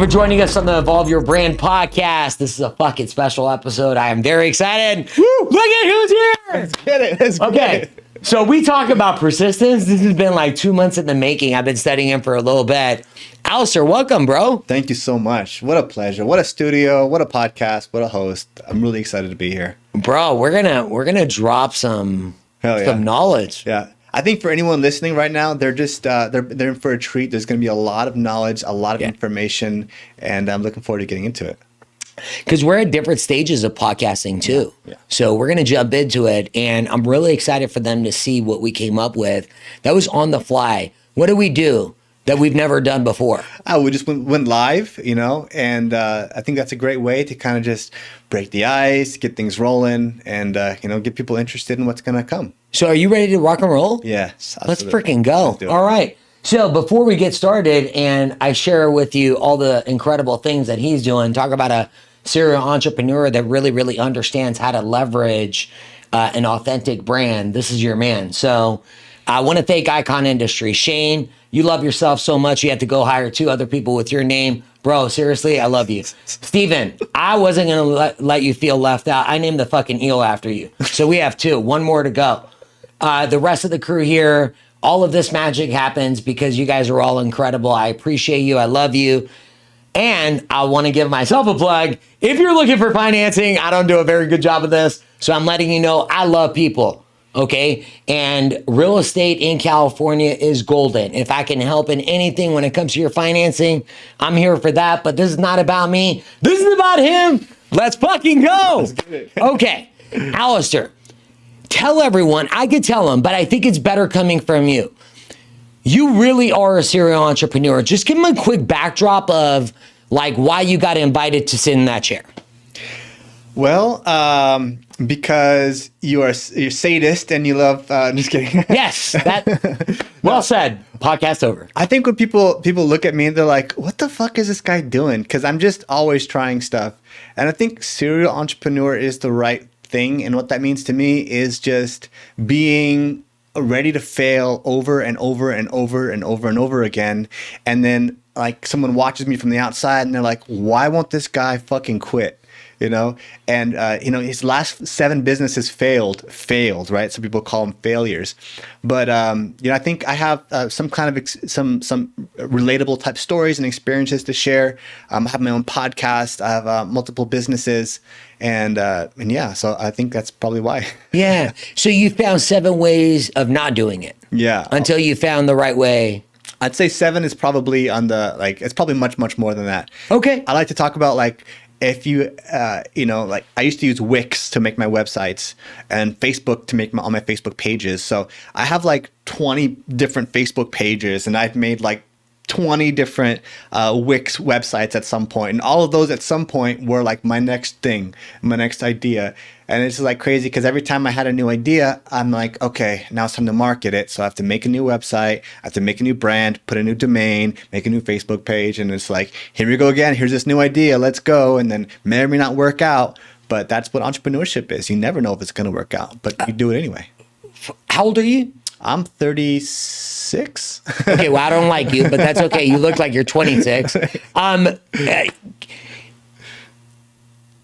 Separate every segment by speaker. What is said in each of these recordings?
Speaker 1: you for joining us on the Evolve Your Brand podcast. This is a fucking special episode. I am very excited. Woo! Look at who's here.
Speaker 2: Let's get it. Let's get it.
Speaker 1: So we talk about persistence. This has been like 2 months in the making. I've been studying him for a little bit. Alister, welcome, bro.
Speaker 2: Thank you so much. What a pleasure. What a studio. What a podcast. What a host. I'm really excited to be here.
Speaker 1: Bro, we're gonna drop some knowledge.
Speaker 2: Yeah. I think for anyone listening right now, they're just they're in for a treat. There's going to be a lot of knowledge, a lot of information, and I'm looking forward to getting into it.
Speaker 1: Because we're at different stages of podcasting too.
Speaker 2: Yeah.
Speaker 1: So we're going to jump into it. And I'm really excited for them to see what we came up with. That was on the fly. What do we do that we've never done before?
Speaker 2: We just went live, and I think that's a great way to kind of just break the ice, get things rolling, and, get people interested in what's going to come.
Speaker 1: So are you ready to rock and roll?
Speaker 2: Yes.
Speaker 1: Let's freaking go. All right. So before we get started and I share with you all the incredible things that he's doing, talk about a serial entrepreneur that really, really understands how to leverage an authentic brand. This is your man. So I want to thank Icon Industry. Shane, you love yourself so much you had to go hire 2 other people with your name. Bro, seriously, I love you. Steven, I wasn't going to let you feel left out. I named the fucking eel after you. So we have 2, 1 more to go. The rest of the crew here, all of this magic happens because you guys are all incredible. I appreciate you. I love you. And I want to give myself a plug. If you're looking for financing, I don't do a very good job of this. So I'm letting you know I love people. Okay. And real estate in California is golden. If I can help in anything when it comes to your financing, I'm here for that. But this is not about me. This is about him. Let's fucking go.
Speaker 2: Let's get it.
Speaker 1: Okay. Alister, tell everyone, I could tell them, but I think it's better coming from you. You really are a serial entrepreneur. Just give them a quick backdrop of like why you got invited to sit in that chair.
Speaker 2: Well, because you're sadist and you love. Just kidding.
Speaker 1: Yes, that. Well said. Podcast over.
Speaker 2: I think when people look at me and they're like, "What the fuck is this guy doing?" Because I'm just always trying stuff, and I think serial entrepreneur is the right thing. And what that means to me is just being ready to fail over and over and over and over and over again. And then like someone watches me from the outside and they're like, why won't this guy fucking quit? And his last 7 businesses failed, right? So people call them failures. But, I think I have some kind of some relatable type stories and experiences to share. I have my own podcast. I have multiple businesses. And yeah, so I think that's probably why.
Speaker 1: Yeah. So you found 7 ways of not doing it.
Speaker 2: Yeah.
Speaker 1: Until you found the right way.
Speaker 2: I'd say 7 is probably it's probably much, much more than that.
Speaker 1: Okay.
Speaker 2: I like to talk about if you, I used to use Wix to make my websites and Facebook to make all my Facebook pages. So I have 20 different Facebook pages and I've made 20 different Wix websites at some point. And all of those at some point were my next thing, my next idea. And it's crazy because every time I had a new idea, I'm like, okay, now it's time to market it. So I have to make a new website, I have to make a new brand, put a new domain, make a new Facebook page. And it's here we go again. Here's this new idea. Let's go. And then may or may not work out. But that's what entrepreneurship is. You never know if it's going to work out, but you do it anyway.
Speaker 1: How old are you?
Speaker 2: I'm 36.
Speaker 1: Okay, well, I don't like you, but that's okay. You look like you're 26.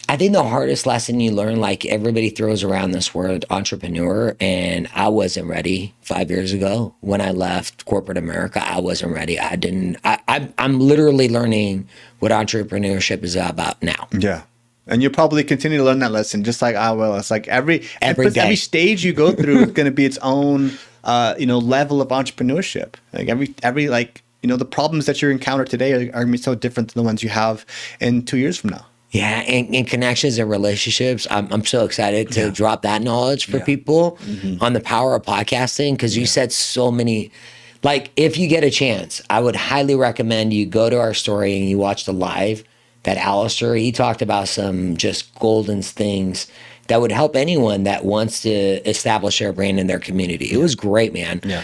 Speaker 1: I think the hardest lesson you learn, everybody throws around this word entrepreneur, and I wasn't ready 5 years ago when I left corporate America. I wasn't ready. I'm literally learning what entrepreneurship is about now.
Speaker 2: Yeah. And you'll probably continue to learn that lesson just like I will. It's every day. Every stage you go through is going to be its own, level of entrepreneurship. Every the problems that you encounter today are going to be so different than the ones you have in 2 years from now.
Speaker 1: Yeah, and connections and relationships. I'm so excited to drop that knowledge for people on the power of podcasting because you said so many. If you get a chance, I would highly recommend you go to our story and you watch the live that Alister, he talked about some just golden things that would help anyone that wants to establish their brand in their community. It was great, man.
Speaker 2: Yeah.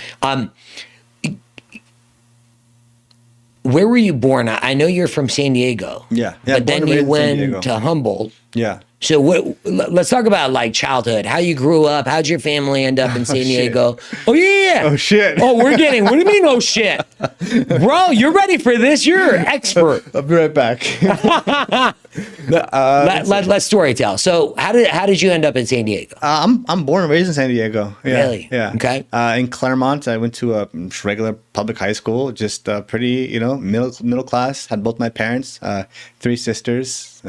Speaker 1: Where were you born? I know you're from San Diego.
Speaker 2: Yeah.
Speaker 1: But then you went to Humboldt.
Speaker 2: Yeah.
Speaker 1: So let's talk about like childhood, how you grew up. How'd your family end up in San Diego? Oh yeah.
Speaker 2: Oh shit.
Speaker 1: Oh, what do you mean? Oh shit, bro, you're ready for this? You're an expert.
Speaker 2: I'll be right back.
Speaker 1: Let's story tell. So how did you end up in San Diego?
Speaker 2: I'm born and raised in San Diego. Yeah,
Speaker 1: Really?
Speaker 2: Yeah.
Speaker 1: Okay.
Speaker 2: In Claremont, I went to a regular public high school, just pretty, middle class. Had both my parents, 3 sisters.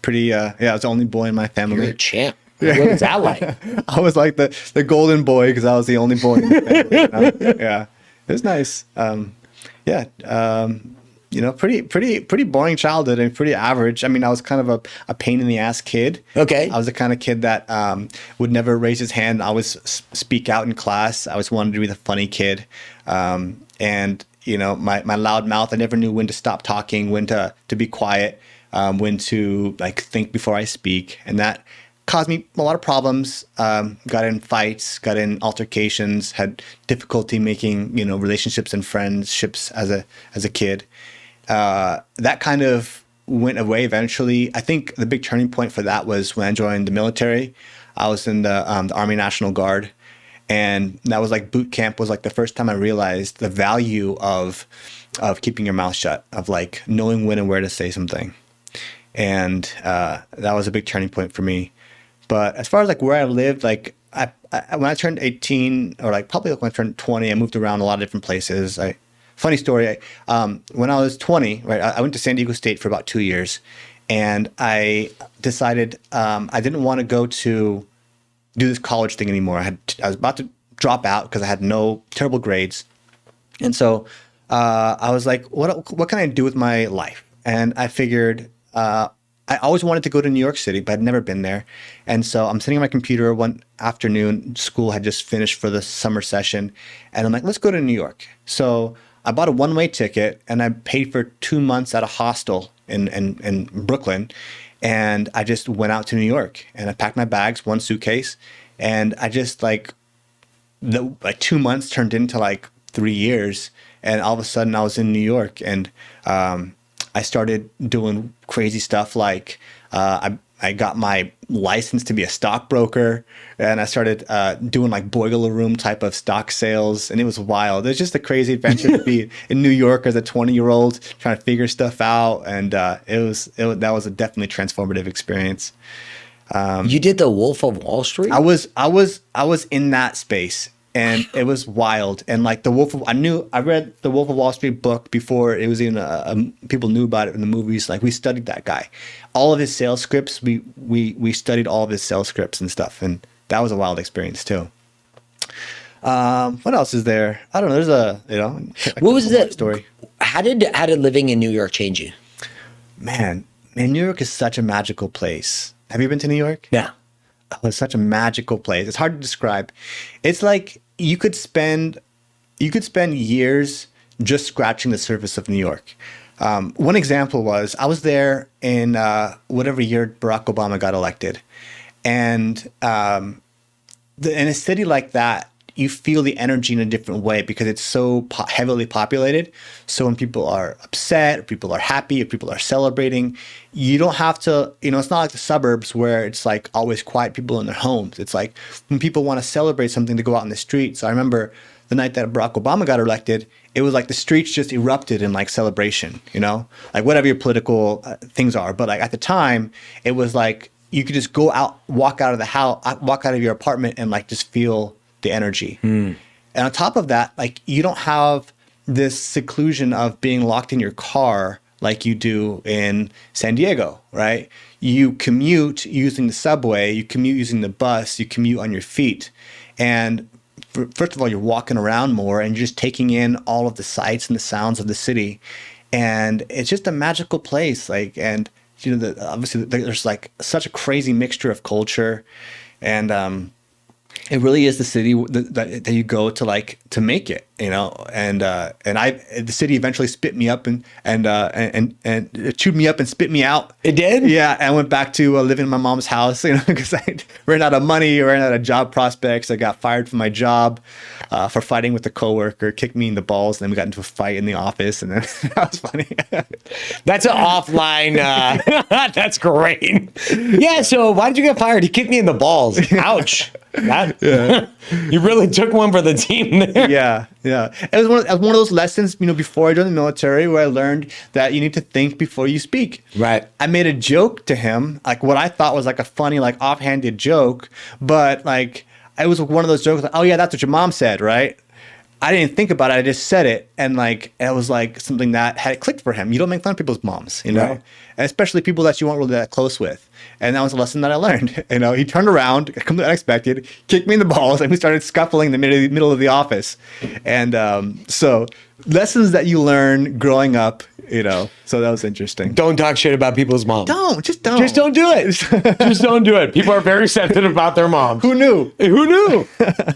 Speaker 2: Pretty. I was the only boy in my family.
Speaker 1: You're a champ. What was that like?
Speaker 2: I was like the golden boy because I was the only boy in the family. Yeah, it was nice. Pretty boring childhood and pretty average. I mean, I was kind of a pain in the ass kid.
Speaker 1: Okay.
Speaker 2: I was the kind of kid that would never raise his hand. I always speak out in class. I always wanted to be the funny kid. And my loud mouth, I never knew when to stop talking, when to be quiet, when to like think before I speak. And that caused me a lot of problems. Got in fights, got in altercations, had difficulty making, relationships and friendships as a kid. That kind of went away eventually. I think the big turning point for that was when I joined the military. I was in the Army National Guard, and that was like boot camp was like the first time I realized the value of keeping your mouth shut, of like knowing when and where to say something. And that was a big turning point for me. But as far as like where I lived, like I when I turned 18, or like probably like when I turned 20, I moved around a lot of different places. Funny story, when I was 20, right, I went to San Diego State for about 2 years, and I decided I didn't want to go to do this college thing anymore. I was about to drop out because I had terrible grades. And so I was like, what can I do with my life? And I figured I always wanted to go to New York City, but I'd never been there. And so I'm sitting on my computer one afternoon. School had just finished for the summer session. And I'm like, let's go to New York. So I bought a one-way ticket, and I paid for 2 months at a hostel in Brooklyn. And I just went out to New York, and I packed my bags, 1 suitcase. And I just like 2 months turned into like 3 years. And all of a sudden I was in New York, and I started doing crazy stuff like I got my license to be a stockbroker, and I started doing like boiler room type of stock sales, and it was wild. It was just a crazy adventure to be in New York as a 20-year-old trying to figure stuff out, and that was a definitely transformative experience.
Speaker 1: You did the Wolf of Wall Street?
Speaker 2: I was in that space. And it was wild. And like I read the Wolf of Wall Street book before it was even people knew about it in the movies. Like we studied that guy, all of his sales scripts. We studied all of his sales scripts and stuff. And that was a wild experience too. What else is there? I don't know. There's
Speaker 1: what was that
Speaker 2: story?
Speaker 1: How did living in New York change you?
Speaker 2: Man, New York is such a magical place. Have you been to New York?
Speaker 1: Yeah.
Speaker 2: Oh, it's such a magical place. It's hard to describe. It's like you could spend years just scratching the surface of New York. One example was I was there in whatever year Barack Obama got elected, and in a city like that, you feel the energy in a different way because it's so heavily populated. So when people are upset, or people are happy, or people are celebrating, you don't have to, it's not like the suburbs where it's like always quiet people in their homes. It's like when people want to celebrate something to go out in the street. So I remember the night that Barack Obama got elected, it was like the streets just erupted in like celebration, like whatever your political things are. But like at the time, it was like you could just go out, walk out of the house, walk out of your apartment and like just feel the energy. And on top of that, like you don't have this seclusion of being locked in your car like you do in San Diego, right? You commute using the subway, you commute using the bus, you commute on your feet. And first of all, you're walking around more and you're just taking in all of the sights and the sounds of the city. And it's just a magical place. Like, and obviously there's like such a crazy mixture of culture. And It really is the city that you go to, like, to make it, you know. And the city eventually spit me up and it chewed me up and spit me out.
Speaker 1: It did?
Speaker 2: Yeah, and I went back to living in my mom's house, you know, because I ran out of money, ran out of job prospects. I got fired from my job for fighting with a coworker, kicked me in the balls, and then we got into a fight in the office, and then that was funny.
Speaker 1: That's an offline. That's great. Yeah. So why did you get fired? He kicked me in the balls. Ouch. You really took one for the team there.
Speaker 2: Yeah. It was one of those lessons, you know, before I joined the military, where I learned that you need to think before you speak.
Speaker 1: Right.
Speaker 2: I made a joke to him, like what I thought was like a funny, like offhanded joke, but like it was one of those jokes like, oh yeah, that's what your mom said, right? I didn't think about it. I just said it, and like it was like something that had clicked for him. You don't make fun of people's moms, you know,
Speaker 1: right.
Speaker 2: And especially people that you weren't really that close with. And that was a lesson that I learned. You know, he turned around, completely unexpected, kicked me in the balls, and we started scuffling in the middle of the office. And so lessons that you learn growing up, you know. So that was interesting.
Speaker 1: Don't talk shit about people's moms.
Speaker 2: Just don't.
Speaker 1: Just don't do it. Just don't do it. People are very sensitive about their moms.
Speaker 2: Who knew?
Speaker 1: Who knew?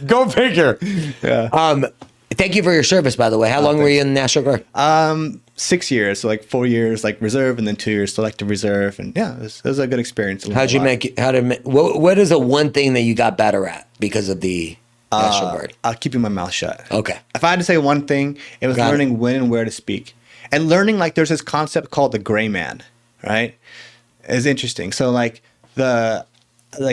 Speaker 1: Go figure.
Speaker 2: Yeah.
Speaker 1: Thank you for your service, by the way. How long were you in the National Guard?
Speaker 2: 6 years, so like 4 years like reserve, and then 2 years selective reserve, and yeah, it was a good experience.
Speaker 1: What is the one thing that you got better at because of the National Guard?
Speaker 2: Keeping my mouth shut.
Speaker 1: Okay.
Speaker 2: If I had to say one thing, it was learning when and where to speak, and learning like there's this concept called the gray man, right? It's interesting. So like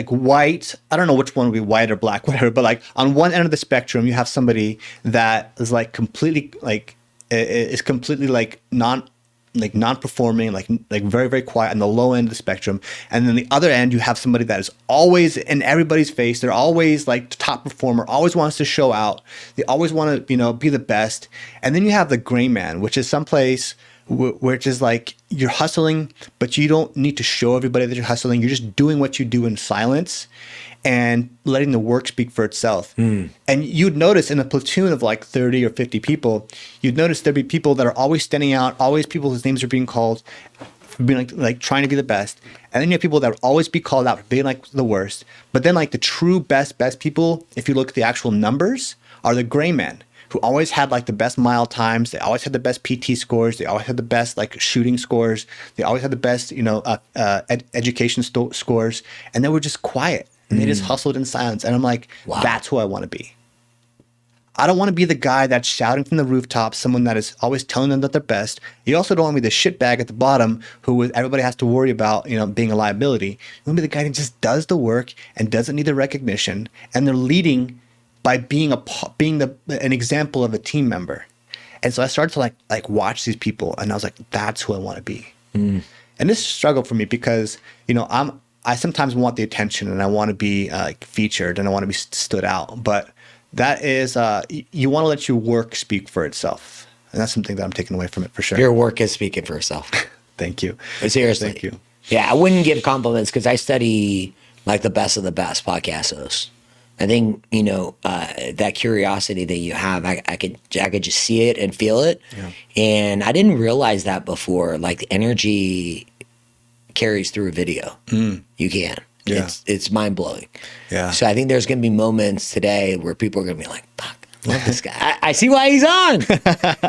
Speaker 2: white, I don't know which one would be white or black, whatever, but like on one end of the spectrum, you have somebody that is like completely like is completely like non-performing, like very, very quiet on the low end of the spectrum. And then the other end, you have somebody that is always in everybody's face. They're always like the top performer, always wants to show out. They always want to, you know, be the best. And then you have the gray man, which is someplace which is like you're hustling, but you don't need to show everybody that you're hustling. You're just doing what you do in silence and letting the work speak for itself. And you'd notice in a platoon of like 30 or 50 people, you'd notice there'd be people that are always standing out, always people whose names are being called, for being like trying to be the best. And then you have people that would always be called out for being like the worst. But then like the true best people, if you look at the actual numbers, are the gray men, who always had like the best mile times. They always had the best PT scores. They always had the best like shooting scores. They always had the best, you know, education scores. And they were just quiet, and they just hustled in silence. And I'm like, wow, that's who I want to be. I don't want to be the guy that's shouting from the rooftops, someone that is always telling them that they're best. You also don't want to be the shitbag at the bottom who everybody has to worry about, you know, being a liability. You want to be the guy that just does the work and doesn't need the recognition, and they're leading by being an example of a team member. And so I started to like watch these people, and I was like, that's who I want to be. And this is a struggle for me because, you know, I sometimes want the attention, and I want to be like featured, and I want to be stood out. But that is, you want to let your work speak for itself. And that's something that I'm taking away from it for sure.
Speaker 1: Your work is speaking for itself.
Speaker 2: Thank you.
Speaker 1: Seriously.
Speaker 2: Thank you.
Speaker 1: Yeah, I wouldn't give compliments because I study like the best of the best podcast hosts. I think, you know, that curiosity that you have, I could just see it and feel it. Yeah. And I didn't realize that before. Like the energy carries through a video. You can. Yeah. It's mind blowing. Yeah. So I think there's going to be moments today where people are going to be like, fuck, I love this guy. I see why he's on.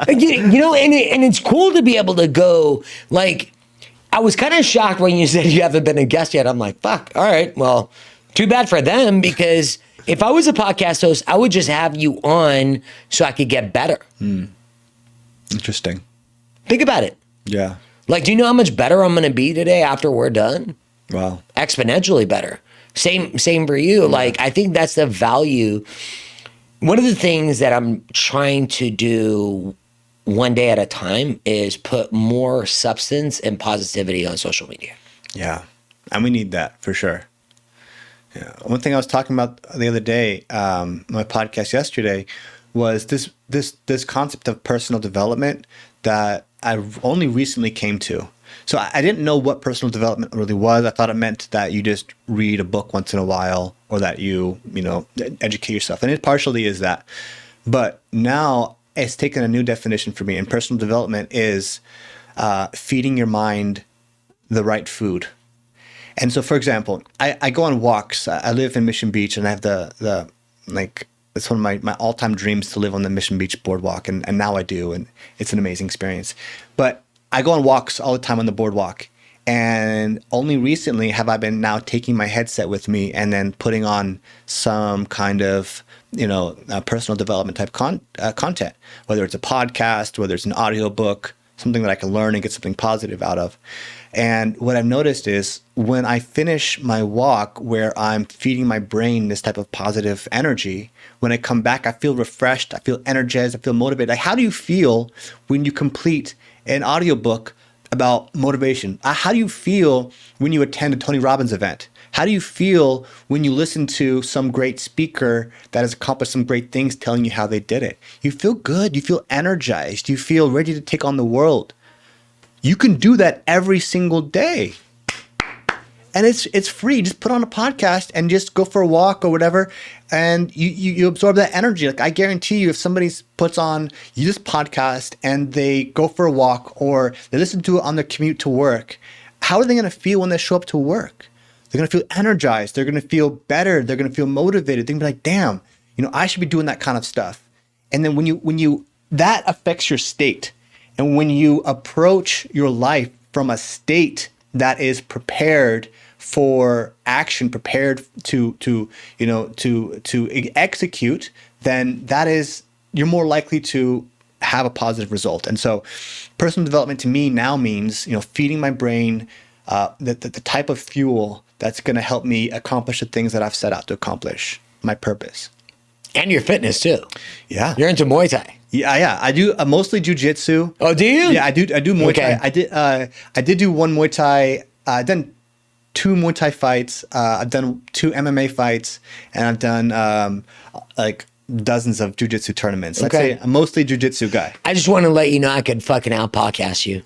Speaker 1: You know, and it's cool to be able to go like, I was kind of shocked when you said you haven't been a guest yet. I'm like, fuck, all right, well, too bad for them, because if I was a podcast host, I would just have you on so I could get better.
Speaker 2: Interesting.
Speaker 1: Think about it.
Speaker 2: Yeah.
Speaker 1: Like, do you know how much better I'm going to be today after we're done?
Speaker 2: Wow.
Speaker 1: Exponentially better. Same for you. Yeah. Like, I think that's the value. One of the things that I'm trying to do one day at a time is put more substance and positivity on social media. Yeah.
Speaker 2: And we need that for sure. Yeah. One thing I was talking about the other day, my podcast yesterday, was this concept of personal development that I only recently came to. So I didn't know what personal development really was. I thought it meant that you just read a book once in a while, or that you know, educate yourself. And it partially is that. But now it's taken a new definition for me. And personal development is feeding your mind the right food. And so, for example, I go on walks. I live in Mission Beach, and I have the like, it's one of my all-time dreams to live on the Mission Beach boardwalk, and now I do, and it's an amazing experience. But I go on walks all the time on the boardwalk, and only recently have I been now taking my headset with me and then putting on some kind of, personal development type content, whether it's a podcast, whether it's an audiobook, something that I can learn and get something positive out of. And what I've noticed is when I finish my walk where I'm feeding my brain this type of positive energy, when I come back, I feel refreshed, I feel energized, I feel motivated. Like, how do you feel when you complete an audiobook about motivation? How do you feel when you attend a Tony Robbins event? How do you feel when you listen to some great speaker that has accomplished some great things telling you how they did it? You feel good. You feel energized. You feel ready to take on the world. You can do that every single day. And it's free. Just put on a podcast and just go for a walk or whatever. And you absorb that energy. Like, I guarantee you, if somebody puts on this podcast and they go for a walk or they listen to it on their commute to work, how are they going to feel when they show up to work? They're going to feel energized. They're going to feel better. They're going to feel motivated. They're going to be like, damn, I should be doing that kind of stuff. And then when you that affects your state. And when you approach your life from a state that is prepared for action, prepared to execute, then you're more likely to have a positive result. And so personal development to me now means, feeding my brain the type of fuel that's going to help me accomplish the things that I've set out to accomplish, my purpose.
Speaker 1: And your fitness too.
Speaker 2: Yeah.
Speaker 1: You're into Muay Thai.
Speaker 2: Yeah. I do mostly jujitsu.
Speaker 1: Oh, do you?
Speaker 2: Yeah, I do Muay Thai. I did do one Muay Thai. I've done 2 Muay Thai fights. I've done 2 MMA fights, and I've done like dozens of jujitsu tournaments. I'd say I'm mostly jujitsu guy.
Speaker 1: I just want to let you know I could fucking out podcast you.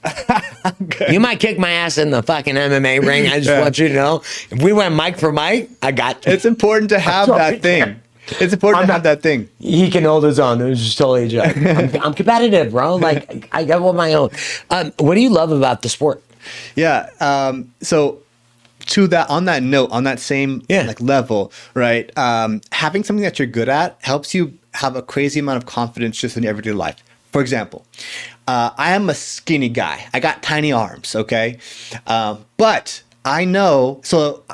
Speaker 1: Okay. You might kick my ass in the fucking MMA ring. I just want you to know. If we went mic for mic, I got you.
Speaker 2: It's important to have that thing. It's important to have that thing.
Speaker 1: He can hold his own. It was just totally a joke. I'm competitive, bro. Like, I got one of my own. What do you love about the sport?
Speaker 2: Yeah. So to that, on that note, on that same level, right? Having something that you're good at helps you have a crazy amount of confidence just in everyday life. For example, I am a skinny guy. I got tiny arms, okay? But I know, so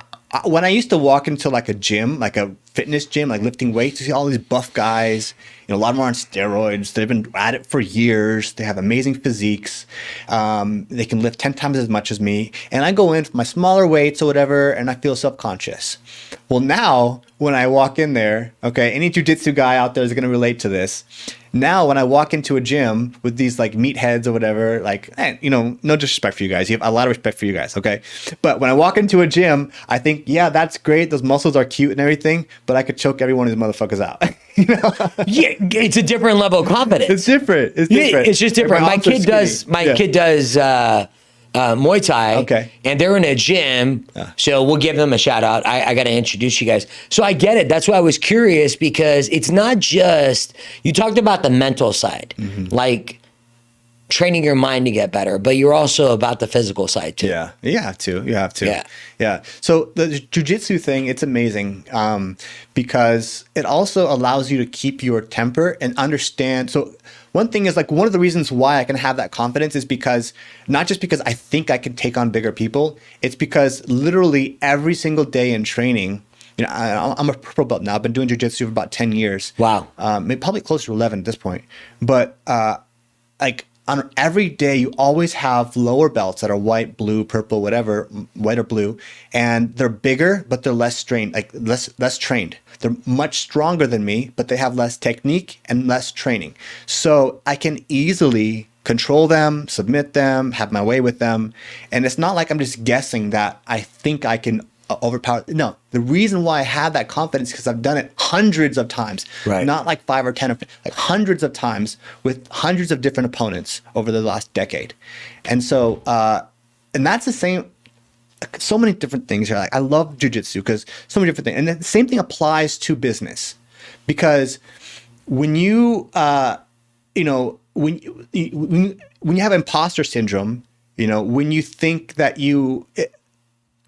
Speaker 2: when I used to walk into like a gym, like a fitness gym, like lifting weights, you see all these buff guys, a lot of them are on steroids. They've been at it for years. They have amazing physiques. They can lift 10 times as much as me. And I go in for my smaller weights or whatever, and I feel self-conscious. Well, now when I walk in there, okay, any jiu-jitsu guy out there is going to relate to this. Now, when I walk into a gym with these like meatheads or whatever, like, no disrespect for you guys. You have a lot of respect for you guys, okay? But when I walk into a gym, I think, yeah, that's great. Those muscles are cute and everything, but I could choke every one of these motherfuckers out.
Speaker 1: Yeah, it's a different level of confidence.
Speaker 2: It's different.
Speaker 1: Yeah, it's just different. My kid does Muay Thai, and they're in a gym, so we'll give them a shout out. I got to introduce you guys. So I get it. That's why I was curious, because it's not just, you talked about the mental side, like training your mind to get better, but you're also about the physical side too.
Speaker 2: Yeah, you have to. Yeah. So the jiu-jitsu thing, it's amazing because it also allows you to keep your temper and understand. So one thing is, like, one of the reasons why I can have that confidence is because, not just because I think I can take on bigger people, it's because literally every single day in training, I'm a purple belt now. I've been doing jiu-jitsu for about 10 years.
Speaker 1: Wow.
Speaker 2: Maybe probably closer to 11 at this point. But like, on every day, you always have lower belts that are white, blue, purple, whatever, white or blue, and they're bigger, but they're less trained, like less trained. They're much stronger than me, but they have less technique and less training. So I can easily control them, submit them, have my way with them. And it's not like I'm just guessing that I think I can overpower. No, the reason why I have that confidence is because I've done it hundreds of times, not like 5 or 10, like hundreds of times with hundreds of different opponents over the last decade. And so, and that's the same, so many different things here. Like, I love jiu-jitsu because so many different things. And the same thing applies to business, because when you, when you have imposter syndrome, when you think that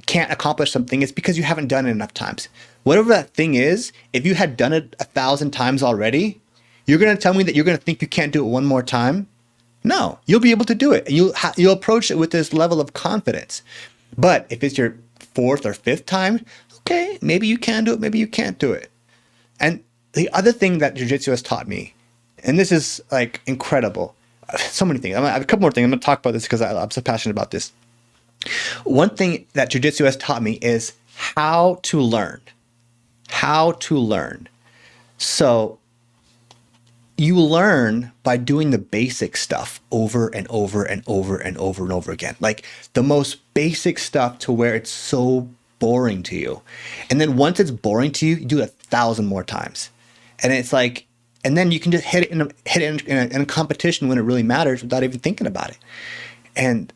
Speaker 2: can't accomplish something, it's because you haven't done it enough times. Whatever that thing is, if you had done it 1,000 times already, you're going to tell me that you're going to think you can't do it one more time? No, you'll be able to do it. And you'll approach it with this level of confidence. But if it's your 4th or 5th time, okay, maybe you can do it, maybe you can't do it. And the other thing that jiu-jitsu has taught me, and this is like incredible, so many things. I have a couple more things. I'm going to talk about this because I'm so passionate about this. One thing that jiu-jitsu has taught me is how to learn. How to learn. So you learn by doing the basic stuff over and over and over and over and over again. Like the most basic stuff to where it's so boring to you. And then once it's boring to you, you do it 1,000 more times. And it's like, and then you can just hit it in a competition when it really matters without even thinking about it. And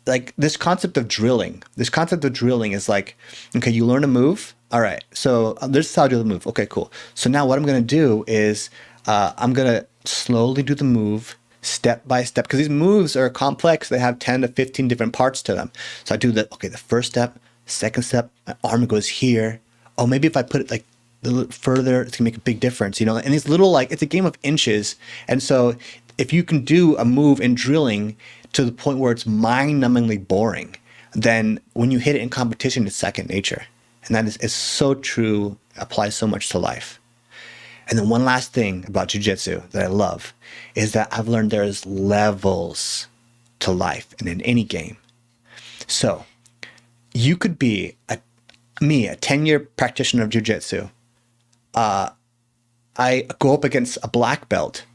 Speaker 2: like this concept of drilling is like, okay, you learn a move. All right. So this is how I do the move. Okay, cool. So now what I'm going to do is I'm going to slowly do the move step by step, because these moves are complex. They have 10 to 15 different parts to them. So I do the first step, second step, my arm goes here. Oh, maybe if I put it like a little further, it's gonna make a big difference, you know? And these little, like, it's a game of inches. And so if you can do a move in drilling to the point where it's mind-numbingly boring, then when you hit it in competition, it's second nature. And that is so true, applies so much to life. And then one last thing about jiu-jitsu that I love is that I've learned there's levels to life and in any game. So you could be a 10-year practitioner of jiu-jitsu. I go up against a black belt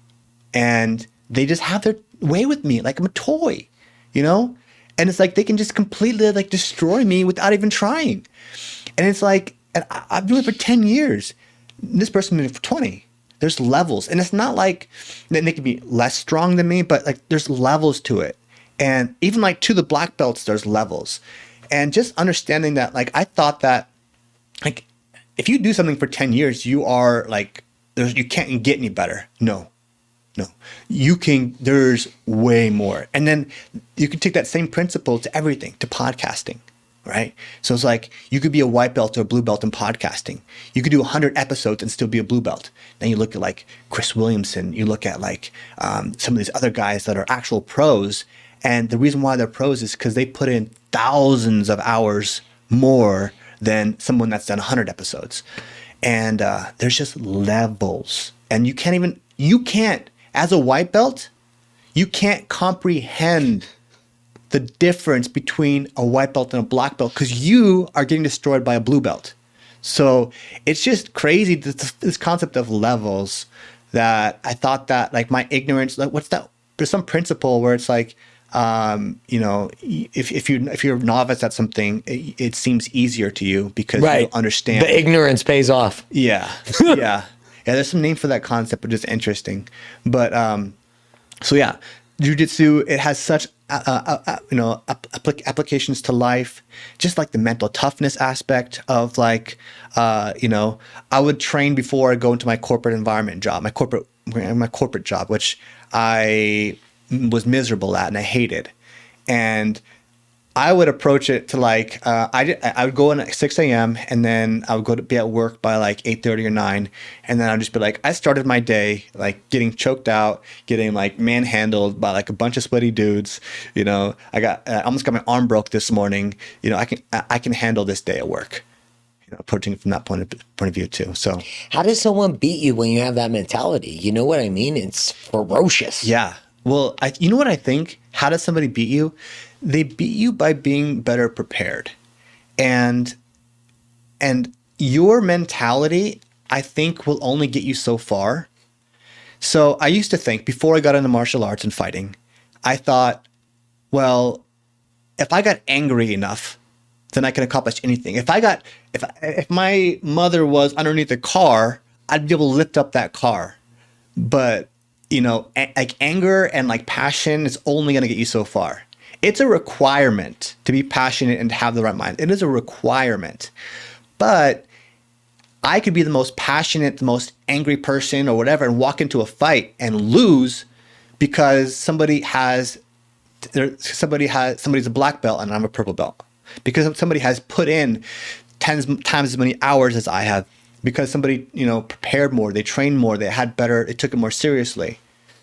Speaker 2: and they just have their way with me like I'm a toy, you know? And it's like they can just completely like destroy me without even trying. And it's like, and I've been doing it for 10 years. This person been doing it for 20. There's levels. And it's not like they can be less strong than me, but like there's levels to it. And even like to the black belts, there's levels. And just understanding that, like, I thought that, like, if you do something for 10 years, you are like, you can't get any better. No, you can, there's way more. And then you can take that same principle to everything, to podcasting, right? So it's like, you could be a white belt or a blue belt in podcasting. You could do 100 episodes and still be a blue belt. Then you look at like Chris Williamson, you look at like some of these other guys that are actual pros. And the reason why they're pros is because they put in thousands of hours more than someone that's done 100 episodes. And there's just levels. And you can't, as a white belt, you can't comprehend the difference between a white belt and a black belt because you are getting destroyed by a blue belt. So it's just crazy, this concept of levels, that I thought that like my ignorance, like what's that? There's some principle where it's like, you know, if you're a novice at something, it seems easier to you because you don't understand.
Speaker 1: The ignorance pays off.
Speaker 2: Yeah. Yeah. There's some name for that concept, but just interesting. But, so yeah, jiu-jitsu, it has such, applications to life, just like the mental toughness aspect of like, you know, I would train before I go into my corporate environment job, my corporate job, which I was miserable at and I hated. And I would approach it to like, I would go in at 6 a.m. and then I would go to be at work by like 8:30 or 9. And then I'd just be like, I started my day like getting choked out, getting like manhandled by like a bunch of sweaty dudes. You know, I almost got my arm broke this morning. You know, I can handle this day at work. You know, approaching it from that point of view too. So
Speaker 1: how does someone beat you when you have that mentality? You know what I mean? It's ferocious.
Speaker 2: Yeah. Well, you know what I think? How does somebody beat you? They beat you by being better prepared. And your mentality, I think, will only get you so far. So I used to think, before I got into martial arts and fighting, I thought, well, if I got angry enough, then I can accomplish anything. If my mother was underneath a car, I'd be able to lift up that car. But, you know, like anger and like passion is only going to get you so far. It's a requirement to be passionate and to have the right mind. It is a requirement. But I could be the most passionate, the most angry person or whatever and walk into a fight and lose because somebody's a black belt and I'm a purple belt. because somebody has put in 10 times as many hours as I have, because somebody, prepared more, they trained more, they took it more seriously.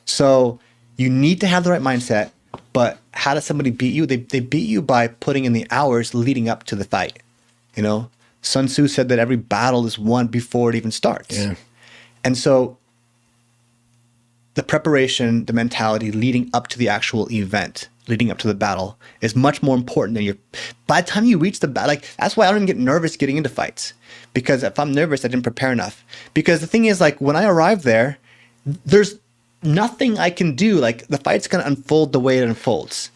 Speaker 2: So you need to have the right mindset, but how does somebody beat you? They beat you by putting in the hours leading up to the fight. Sun Tzu said that every battle is won before it even starts.
Speaker 1: Yeah.
Speaker 2: And so the preparation, the mentality leading up to the actual event, leading up to the battle, is much more important than by the time you reach the battle. Like, that's why I don't even get nervous getting into fights, because if I'm nervous, I didn't prepare enough. Because the thing is, like, when I arrive there, there's nothing I can do. Like, the fight's going to unfold the way it unfolds.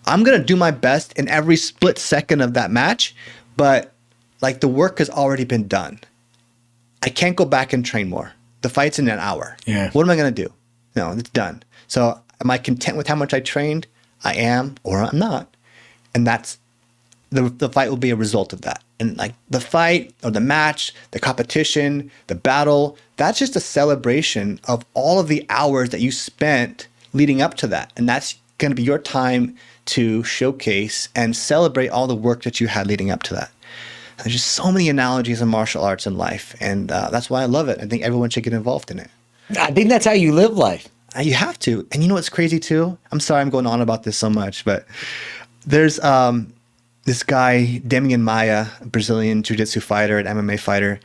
Speaker 2: I'm going to do my best in every split second of that match, but like, the work has already been done. I can't go back and train more. The fight's in an hour.
Speaker 1: Yeah.
Speaker 2: What am I going to do? No, it's done. So am I content with how much I trained? I am, or I'm not. And that's the fight will be a result of that. And like, the fight or the match, the competition, the battle, that's just a celebration of all of the hours that you spent leading up to that. And that's going to be your time to showcase and celebrate all the work that you had leading up to that. There's just so many analogies in martial arts and life. And that's why I love it. I think everyone should get involved in it.
Speaker 1: I think that's how you live life.
Speaker 2: You have to. And you know what's crazy too? I'm sorry I'm going on about this so much, but there's this guy, Demian Maia, a Brazilian jiu-jitsu fighter and MMA fighter.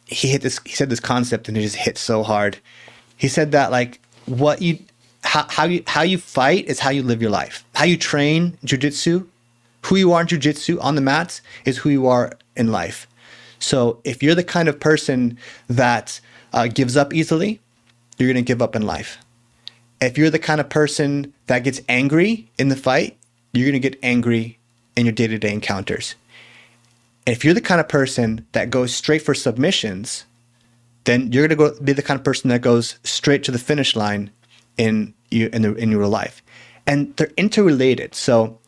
Speaker 2: He said this concept, and it just hit so hard. He said that, like, how you fight is how you live your life. How you train jiu-jitsu, who you are in jiu-jitsu on the mats, is who you are in life. So if you're the kind of person that gives up easily, you're going to give up in life. If you're the kind of person that gets angry in the fight, you're going to get angry in your day-to-day encounters. And if you're the kind of person that goes straight for submissions, then you're going to be the kind of person that goes straight to the finish line in your life. And they're interrelated. So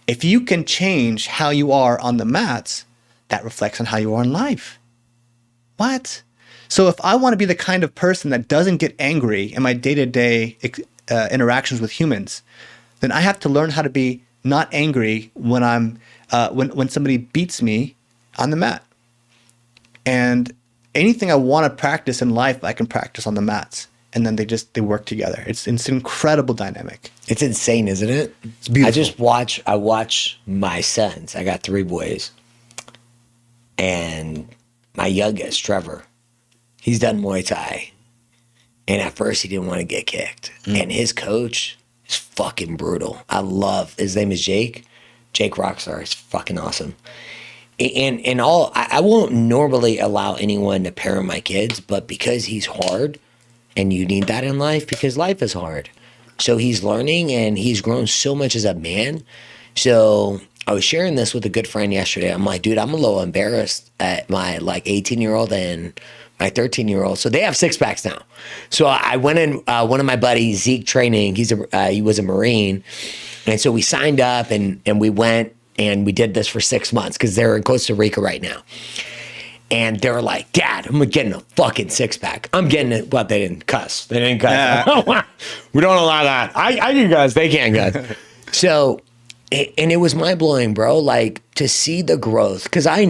Speaker 2: if you can change how you are on the mats, that reflects on how you are in life. What? So if I want to be the kind of person that doesn't get angry in my day-to-day interactions with humans, then I have to learn how to be not angry when when somebody beats me on the mat. And anything I want to practice in life, I can practice on the mats. And then they work together. It's an incredible dynamic.
Speaker 1: It's insane, isn't it?
Speaker 2: It's beautiful.
Speaker 1: I watch my sons. I got 3 boys. And my youngest, Trevor, he's done Muay Thai. And at first he didn't want to get kicked. And his coach is fucking brutal. His name is Jake. Jake Rockstar. He's fucking awesome. And I won't normally allow anyone to parent my kids, but because he's hard, and you need that in life, because life is hard. So he's learning, and he's grown so much as a man. So I was sharing this with a good friend yesterday. I'm like, dude, I'm a little embarrassed at my 18-year-old and my 13-year-old. So they have 6-packs now. So I went in one of my buddies, Zeke training. He was a Marine. And so we signed up and we went and we did this for 6 months because they're in Costa Rica right now. And they were like, Dad, I'm getting a fucking 6-pack. I'm getting it. But they didn't cuss. They didn't cuss. Yeah. We don't allow that. I do cuss. They can't cuss. So, and it was mind-blowing, bro. Like, to see the growth. Because I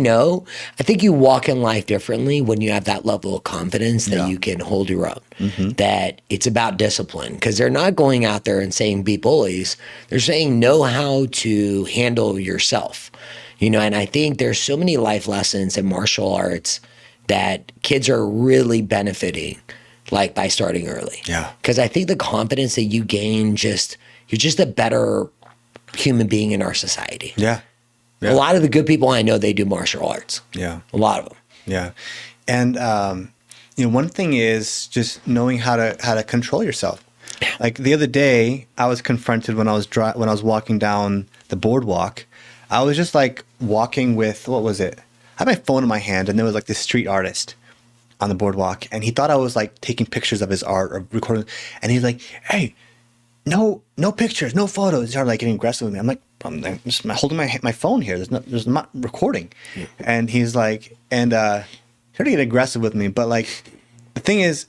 Speaker 1: think you walk in life differently when you have that level of confidence that you can hold your own. Mm-hmm. That it's about discipline. Because they're not going out there and saying be bullies. They're saying know how to handle yourself. And I think there's so many life lessons in martial arts that kids are really benefiting, like, by starting early.
Speaker 2: Yeah.
Speaker 1: Because I think the confidence that you gain, you're just a better human being in our society.
Speaker 2: Yeah.
Speaker 1: A lot of the good people I know, they do martial arts.
Speaker 2: Yeah.
Speaker 1: A lot of them.
Speaker 2: Yeah. And, one thing is just knowing how to control yourself. Like, the other day, I was confronted when I was walking down the boardwalk. I was just like walking with, what was it? I had my phone in my hand, and there was like this street artist on the boardwalk, and he thought I was like taking pictures of his art or recording. And he's like, "Hey, no pictures, no photos." He started like getting aggressive with me. I'm like, I'm just holding my phone here. There's not recording. Yeah. And he's like, started to get aggressive with me. But like, the thing is,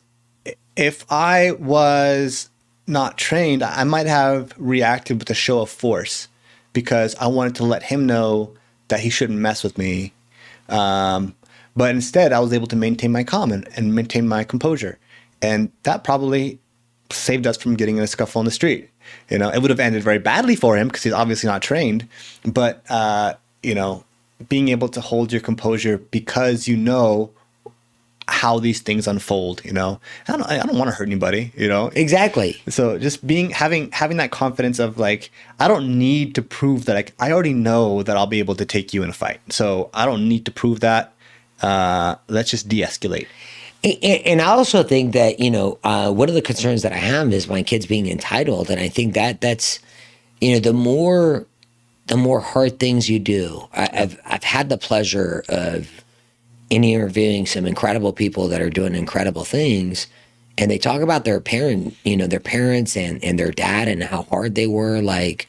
Speaker 2: if I was not trained, I might have reacted with a show of force. because I wanted to let him know that he shouldn't mess with me. But instead, I was able to maintain my calm and maintain my composure. And that probably saved us from getting in a scuffle on the street. You know, it would have ended very badly for him because he's obviously not trained. But, you know, being able to hold your composure because you know how these things unfold, you know, I don't want to hurt anybody, you know.
Speaker 1: Exactly.
Speaker 2: So just having that confidence of like, I don't need to prove that I already know that I'll be able to take you in a fight. So I don't need to prove that. Let's just de-escalate.
Speaker 1: And I also think that, you know, one of the concerns that I have is my kids being entitled. And I think that's, you know, the more hard things you do, I've had the pleasure of interviewing some incredible people that are doing incredible things, and they talk about their parents and their dad and how hard they were. Like,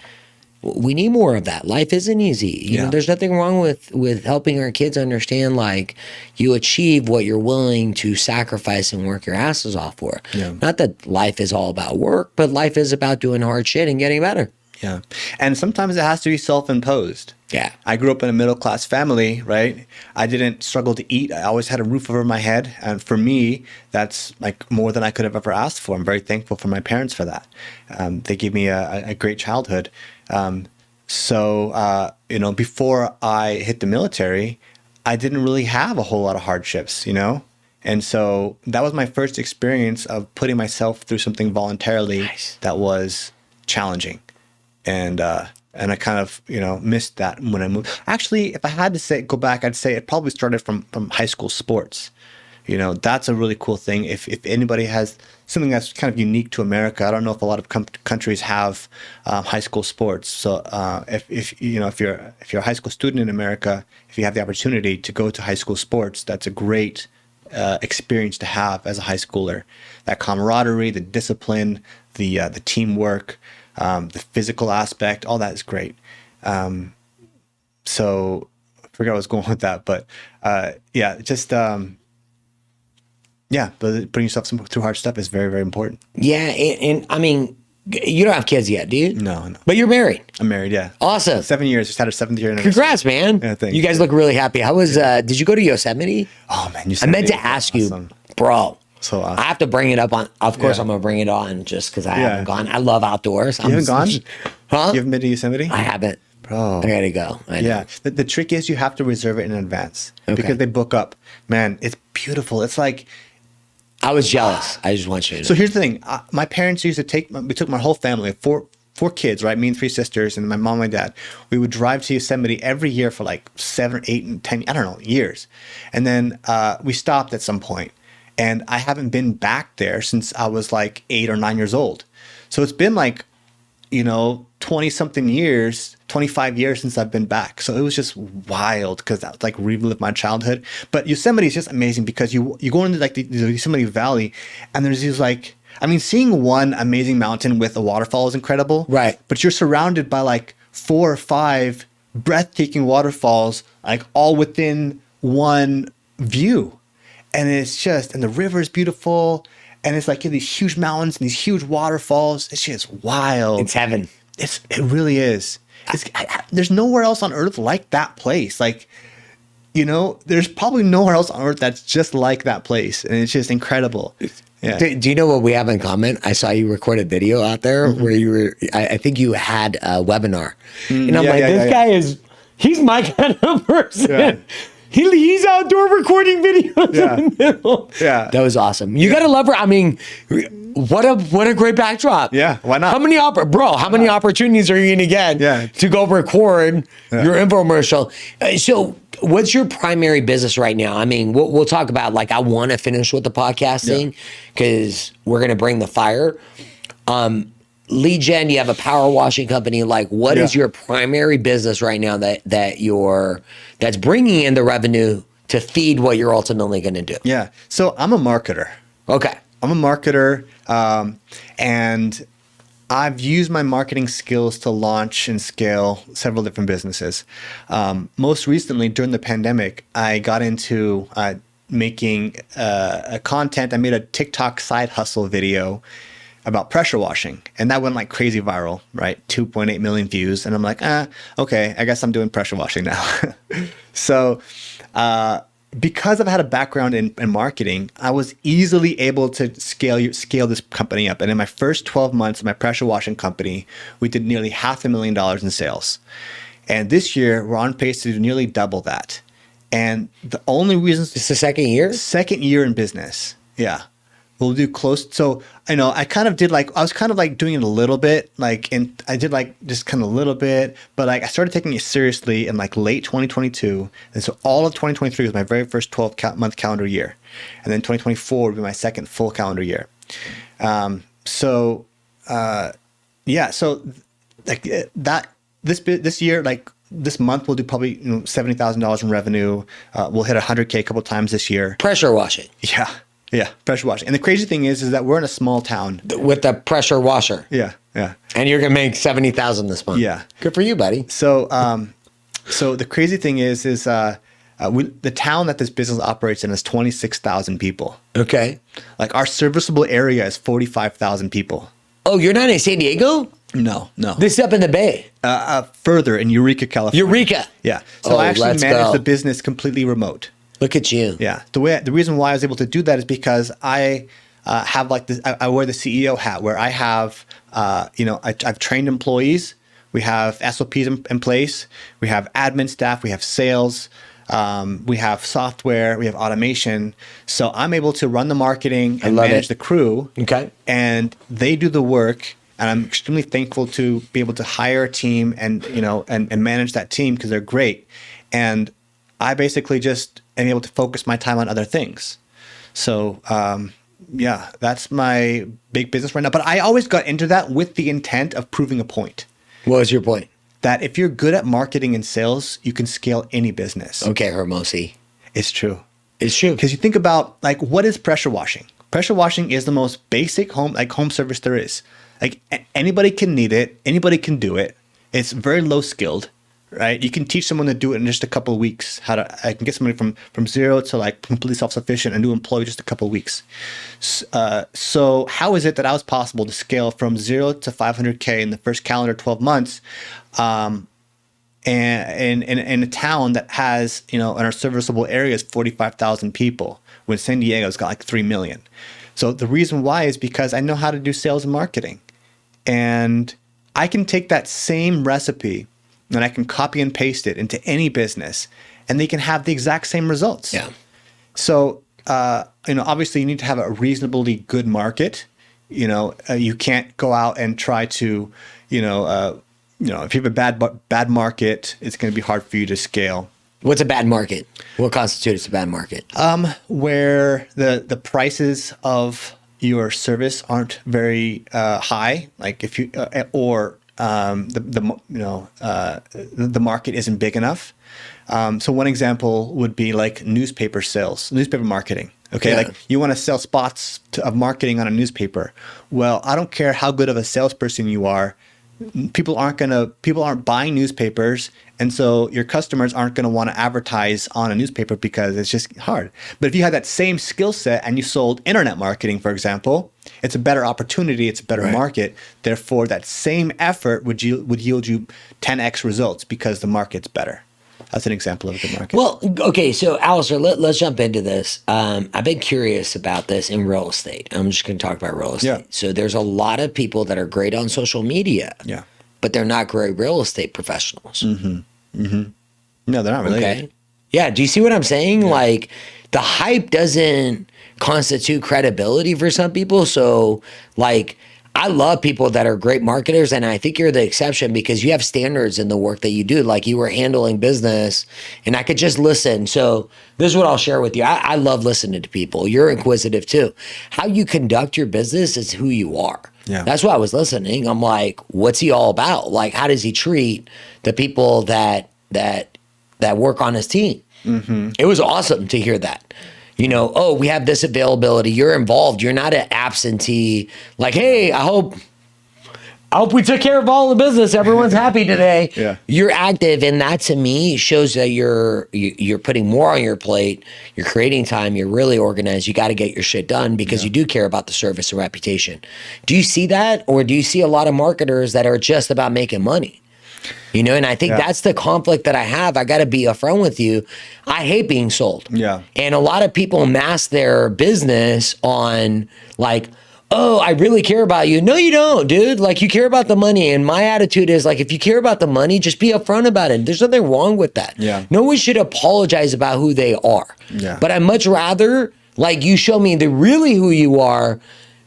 Speaker 1: we need more of that. Life isn't easy. You know, there's nothing wrong with helping our kids understand, like, you achieve what you're willing to sacrifice and work your asses off for. Yeah. Not that life is all about work, but life is about doing hard shit and getting better.
Speaker 2: Yeah. And sometimes it has to be self-imposed.
Speaker 1: Yeah.
Speaker 2: I grew up in a middle-class family, right? I didn't struggle to eat. I always had a roof over my head. And for me, that's like more than I could have ever asked for. I'm very thankful for my parents for that. They gave me a great childhood. So, you know, before I hit the military, I didn't really have a whole lot of hardships, you know? And so that was my first experience of putting myself through something voluntarily that was challenging. And I kind of, you know, missed that when I moved. Actually, if I had to go back, I'd say it probably started from high school sports. You know, that's a really cool thing. If anybody has something that's kind of unique to America, I don't know if a lot of countries have high school sports. So if you're a high school student in America, if you have the opportunity to go to high school sports, that's a great experience to have as a high schooler. That camaraderie, the discipline, the teamwork. The physical aspect, all that is great. So I forgot where I was going with that, but putting yourself through hard stuff is very, very important.
Speaker 1: Yeah, and I mean, you don't have kids yet, do you?
Speaker 2: No.
Speaker 1: But you're married.
Speaker 2: I'm married, yeah.
Speaker 1: Awesome.
Speaker 2: 7 years. Just had our 7th year anniversary.
Speaker 1: Congrats, man.
Speaker 2: Yeah, thanks.
Speaker 1: You guys look really happy. How was? Did you go to Yosemite?
Speaker 2: Oh man,
Speaker 1: I meant to ask you, bro.
Speaker 2: So awesome.
Speaker 1: I have to bring it up on. Of course, I'm gonna bring it on just because I haven't gone. I love outdoors.
Speaker 2: You haven't gone?
Speaker 1: Huh?
Speaker 2: You haven't been to Yosemite?
Speaker 1: I haven't.
Speaker 2: Bro.
Speaker 1: I gotta go. I know.
Speaker 2: Yeah. The trick is you have to reserve it in advance because they book up. Man, it's beautiful. It's like.
Speaker 1: I was jealous. I just want you to know.
Speaker 2: So here's the thing. My parents used to we took my whole family, four kids, right? Me and 3 sisters and my mom and my dad. We would drive to Yosemite every year for like 7, 8, and 10, I don't know, years. And then we stopped at some point. And I haven't been back there since I was like 8 or 9 years old. So it's been like, you know, 20-something years, 25 years since I've been back. So it was just wild because that was like relived my childhood. But Yosemite is just amazing because you go into like the Yosemite Valley and there's these like, I mean, seeing one amazing mountain with a waterfall is incredible.
Speaker 1: Right.
Speaker 2: But you're surrounded by like 4 or 5 breathtaking waterfalls, like all within one view. And it's just, and the river is beautiful. And it's like these huge mountains and these huge waterfalls. It's just wild.
Speaker 1: It's heaven.
Speaker 2: It really is. There's nowhere else on earth like that place. Like, you know, there's probably nowhere else on earth that's just like that place. And it's just incredible. Yeah.
Speaker 1: Do you know what we have in common? I saw you record a video out there where you were, I think you had a webinar. And I'm this guy he's my kind of person. Yeah. He's outdoor recording videos in the middle. Yeah. That was awesome. You got to love her. I mean, what a great backdrop.
Speaker 2: Yeah. Why not?
Speaker 1: How many opportunities are you going to get to go record your infomercial? So what's your primary business right now? I mean, we'll talk about, like, I want to finish with the podcasting because we're going to bring the fire. Lead gen, you have a power washing company. Like, what is your primary business right now that's bringing in the revenue to feed what you're ultimately going to do?
Speaker 2: Yeah. So I'm a marketer.
Speaker 1: Okay.
Speaker 2: I'm a marketer, and I've used my marketing skills to launch and scale several different businesses. Most recently, during the pandemic, I got into making content. I made a TikTok side hustle video about pressure washing. And that went like crazy viral, right? 2.8 million views. And I'm like, okay, I guess I'm doing pressure washing now. So, because I've had a background in marketing, I was easily able to scale this company up. And in my first 12 months of my pressure washing company, we did nearly $500,000 in sales. And this year, we're on pace to do nearly double that. And the only reason...
Speaker 1: It's the second year?
Speaker 2: Second year in business. Yeah. We'll do close. So I know I kind of did I was kind of like doing it a little bit, and I did just kind of a little bit, but I started taking it seriously in late 2022. And so all of 2023 was my very first 12-month calendar year. And then 2024 would be my second full calendar year. So this year, this month we'll do probably $70,000 in revenue. We'll hit 100K a couple times this year.
Speaker 1: Pressure washing.
Speaker 2: Yeah, pressure washing. And the crazy thing is that we're in a small town.
Speaker 1: With the pressure washer.
Speaker 2: Yeah.
Speaker 1: And you're going to make $70,000 this month.
Speaker 2: Yeah.
Speaker 1: Good for you, buddy.
Speaker 2: So the crazy thing is the town that this business operates in is 26,000 people.
Speaker 1: Okay.
Speaker 2: Our serviceable area is 45,000 people.
Speaker 1: Oh, you're not in San Diego?
Speaker 2: No.
Speaker 1: This is up in the Bay.
Speaker 2: Further in Eureka, California.
Speaker 1: Eureka.
Speaker 2: Yeah. So I actually
Speaker 1: let's
Speaker 2: manage
Speaker 1: go.
Speaker 2: the business completely remote.
Speaker 1: Look at you.
Speaker 2: Yeah. The reason why I was able to do that is because I have this. I wear the CEO hat, where I have I've trained employees. We have SOPs in place. We have admin staff. We have sales. We have software. We have automation. So I'm able to run the marketing and manage the crew.
Speaker 1: Okay.
Speaker 2: And they do the work. And I'm extremely thankful to be able to hire a team and manage that team, because they're great. And I basically just am able to focus my time on other things. So, that's my big business right now. But I always got into that with the intent of proving a point.
Speaker 1: What was your point?
Speaker 2: That if you're good at marketing and sales, you can scale any business.
Speaker 1: Okay, Hermosi.
Speaker 2: It's true.
Speaker 1: It's true.
Speaker 2: Because you think about, what is pressure washing? Pressure washing is the most basic home service there is. Anybody can need it. Anybody can do it. It's very low skilled. Right, you can teach someone to do it in just a couple of weeks. I can get somebody from zero to completely self-sufficient, a new employee, just a couple of weeks. So how is it that I was possible to scale from 0 to 500K in the first calendar 12 months, and in a town that has in our serviceable area is 45,000 people, when San Diego's got 3 million. So the reason why is because I know how to do sales and marketing, and I can take that same recipe. And I can copy and paste it into any business, and they can have the exact same results.
Speaker 1: Yeah.
Speaker 2: So, obviously you need to have a reasonably good market. You can't go out and try to, if you have a bad market, it's going to be hard for you to scale.
Speaker 1: What's a bad market? What constitutes a bad market?
Speaker 2: Where the prices of your service aren't very high, if you the market isn't big enough. So one example would be newspaper sales, newspaper marketing. Okay,
Speaker 1: Yeah.
Speaker 2: You want to sell spots of marketing on a newspaper. Well, I don't care how good of a salesperson you are. People aren't buying newspapers, and so your customers aren't going to want to advertise on a newspaper because it's just hard. But if you had that same skill set and you sold internet marketing, for example, it's a better opportunity, it's a better market. Therefore, that same effort would yield you 10x results because the market's better. That's an example of a good market.
Speaker 1: Well, okay, so Alister, let's jump into this. I've been curious about this in real estate. I'm just going to talk about real estate.
Speaker 2: Yeah.
Speaker 1: So there's a lot of people that are great on social media, but they're not great real estate professionals.
Speaker 2: No, they're not related.
Speaker 1: Okay. Yeah, do you see what I'm saying?
Speaker 2: Yeah.
Speaker 1: The hype doesn't constitute credibility for some people. So, I love people that are great marketers, and I think you're the exception because you have standards in the work that you do. You were handling business, and I could just listen. So this is what I'll share with you. I love listening to people. You're inquisitive too. How you conduct your business is who you are.
Speaker 2: Yeah.
Speaker 1: That's why I was listening. I'm like, what's he all about? How does he treat the people that work on his team? Mm-hmm. It was awesome to hear that. We have this availability. You're involved. You're not an absentee. Hey, I hope I hope we took care of all the business. Everyone's happy today.
Speaker 2: Yeah.
Speaker 1: You're active, and that to me shows that you're putting more on your plate. You're creating time. You're really organized. You got to get your shit done because you do care about the service and reputation. Do you see that, or do you see a lot of marketers that are just about making money? You know, and I think that's the conflict that I have. I got to be upfront with you. I hate being sold.
Speaker 2: Yeah.
Speaker 1: And a lot of people mask their business on like, oh, I really care about you. No, you don't, dude. Like, you care about the money. And my attitude is like, if you care about the money, just be upfront about it. There's nothing wrong with that.
Speaker 2: Yeah.
Speaker 1: No one should apologize about who they are.
Speaker 2: Yeah.
Speaker 1: But I'd much rather like you show me the really who you are,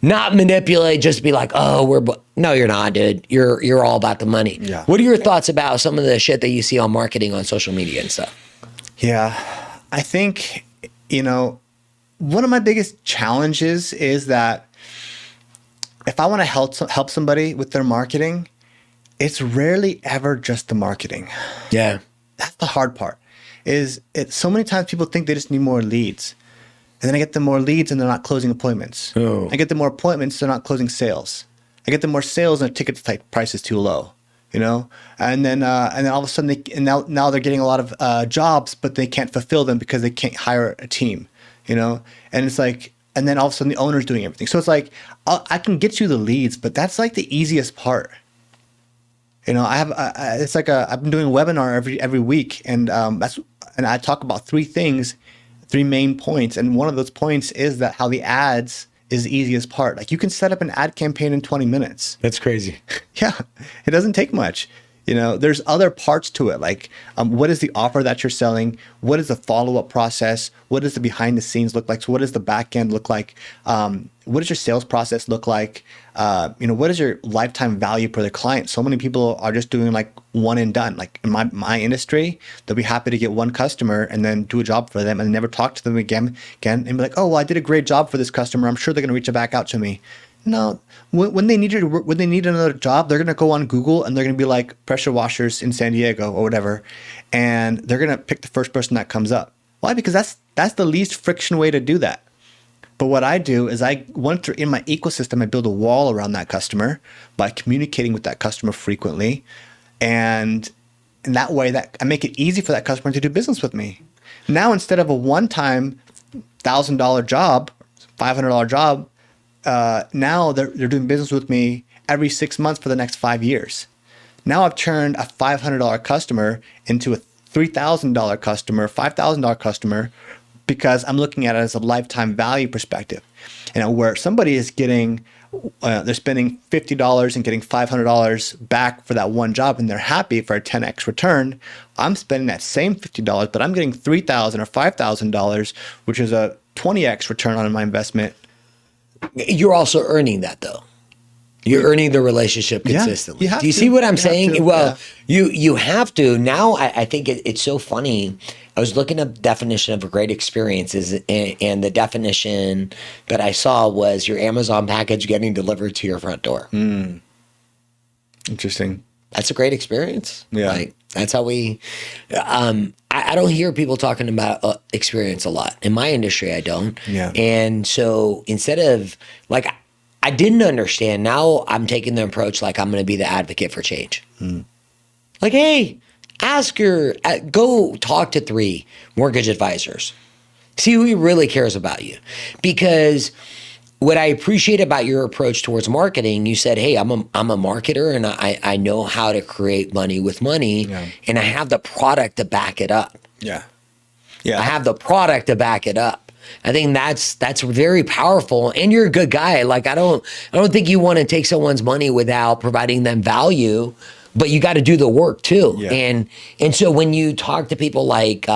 Speaker 1: not manipulate, just be like, oh, no, you're not, dude. You're all about the money.
Speaker 2: Yeah.
Speaker 1: What are your thoughts about some of the shit that you see on marketing on social media and stuff?
Speaker 2: Yeah. I think, you know, one of my biggest challenges is that if I want to help somebody with their marketing, it's rarely ever just the marketing.
Speaker 1: Yeah.
Speaker 2: That's the hard part. So many times people think they just need more leads. And then I get them more leads and they're not closing appointments.
Speaker 1: Oh.
Speaker 2: I get them more appointments, they're not closing sales. I get them more sales and the ticket price is too low, you know? And then all of a sudden now they're getting a lot of jobs, but they can't fulfill them because they can't hire a team, you know? And it's like, and then all of a sudden the owner's doing everything. So it's like, I can get you the leads, but that's like the easiest part. You know, I've been doing a webinar every week, and I talk about three main points, and one of those points is that how the ads is the easiest part. Like, you can set up an ad campaign in 20 minutes.
Speaker 1: That's crazy.
Speaker 2: Yeah, it doesn't take much. You know, there's other parts to it, like what is the offer that you're selling? What is the follow-up process? What does the behind the scenes look like? So what does the back end look like? What does your sales process look like? You know, what is your lifetime value per the client? So many people are just doing like one and done. Like in my industry, they'll be happy to get one customer and then do a job for them and never talk to them again and be like, oh, well, I did a great job for this customer. I'm sure they're going to reach back out to me. No, when they need another job, they're gonna go on Google and they're gonna be like pressure washers in San Diego or whatever, and they're gonna pick the first person that comes up. Why? Because that's the least friction way to do that. But what I do is once they're in my ecosystem, I build a wall around that customer by communicating with that customer frequently, and in that way, that I make it easy for that customer to do business with me. Now, instead of a one-time $1,000 job, $500 job. Now they're doing business with me every 6 months for the next 5 years. Now I've turned a $500 customer into a $3,000 customer, $5,000 customer, because I'm looking at it as a lifetime value perspective. And where somebody is getting, they're spending $50 and getting $500 back for that one job, and they're happy for a 10x return. I'm spending that same $50, but I'm getting $3,000 or $5,000, which is a 20x return on my investment.
Speaker 1: You're also earning that, though. You're earning the relationship consistently.
Speaker 2: Yeah,
Speaker 1: do you see what I'm saying?
Speaker 2: To,
Speaker 1: well, you have to. Now, I think it's so funny. I was looking up the definition of a great experiences, and the definition that I saw was your Amazon package getting delivered to your front door.
Speaker 2: Interesting.
Speaker 1: That's a great experience.
Speaker 2: Yeah.
Speaker 1: Like, that's how we, I don't hear people talking about experience a lot. In my industry, I don't.
Speaker 2: Yeah.
Speaker 1: And so instead of, like, I didn't understand. Now I'm taking the approach like I'm going to be the advocate for change. Like, hey, go talk to 3 mortgage advisors. See who really cares about you. Because what I appreciate about your approach towards marketing, you said, hey, I'm a marketer, and I know how to create money with money, and I have the product to back it up.
Speaker 2: Yeah.
Speaker 1: I have the product to back it up. I think that's very powerful, and you're a good guy. Like, I don't think you want to take someone's money without providing them value, but you got to do the work too. Yeah. And so when you talk to people like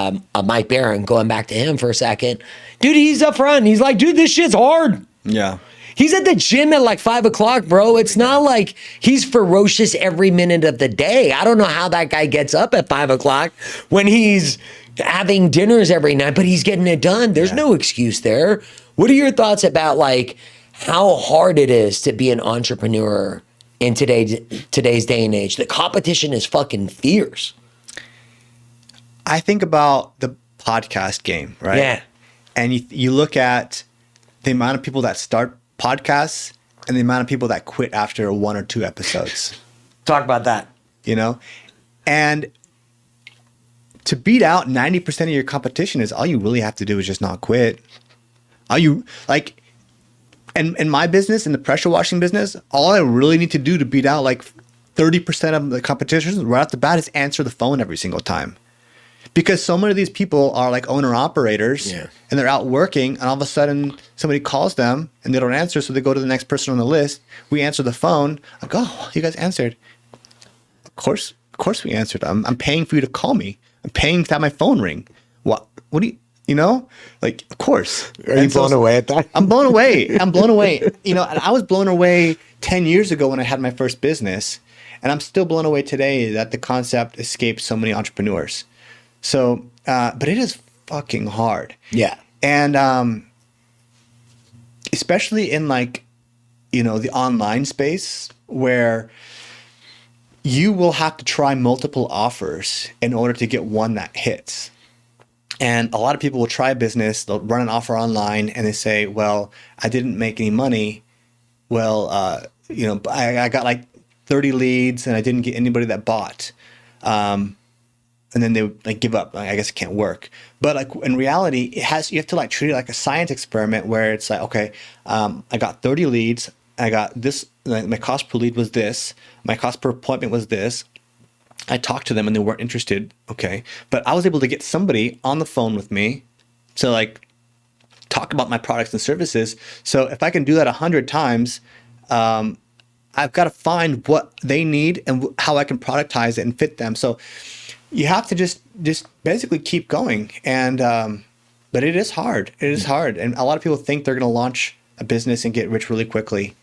Speaker 1: Mike Barron, going back to him for a second, dude, he's up front. He's like, dude, this shit's hard.
Speaker 2: Yeah.
Speaker 1: He's at the gym at like 5 o'clock, bro. It's not like he's ferocious every minute of the day. I don't know how that guy gets up at 5 o'clock when he's having dinners every night, but he's getting it done. There's no excuse there. What are your thoughts about like how hard it is to be an entrepreneur in today's day and age? The competition is fucking fierce.
Speaker 2: I think about the podcast game, right?
Speaker 1: Yeah.
Speaker 2: And you look at the amount of people that start podcasts and the amount of people that quit after 1 or 2 episodes.
Speaker 1: Talk about that.
Speaker 2: You know? And to beat out 90% of your competition is all you really have to do is just not quit. All you like, and in my business, in the pressure washing business, all I really need to do to beat out like 30% of the competition right off the bat is answer the phone every single time. Because so many of these people are like owner operators and they're out working, and all of a sudden somebody calls them and they don't answer. So they go to the next person on the list. We answer the phone. Like, oh, you guys answered. Of course we answered. I'm paying for you to call me. I'm paying to have my phone ring. What do you know? Like, of course.
Speaker 1: Are you blown away at that?
Speaker 2: I'm blown away. I'm blown away. You know, and I was blown away 10 years ago when I had my first business. And I'm still blown away today that the concept escaped so many entrepreneurs. So, but it is fucking hard.
Speaker 1: Yeah.
Speaker 2: And especially in like, you know, the online space where you will have to try multiple offers in order to get one that hits. And a lot of people will try a business, they'll run an offer online and they say, well, I didn't make any money. Well, you know, I got like 30 leads and I didn't get anybody that bought. And then they would like give up. Like, I guess it can't work. But like in reality, you have to like treat it like a science experiment where it's like, okay, I got 30 leads. I got this, like, my cost per lead was this. My cost per appointment was this. I talked to them and they weren't interested. Okay. But I was able to get somebody on the phone with me to like talk about my products and services. So if I can do that 100 times, I've got to find what they need and how I can productize it and fit them. So you have to just basically keep going. And, but it is hard. It is hard. And a lot of people think they're going to launch a business and get rich really quickly.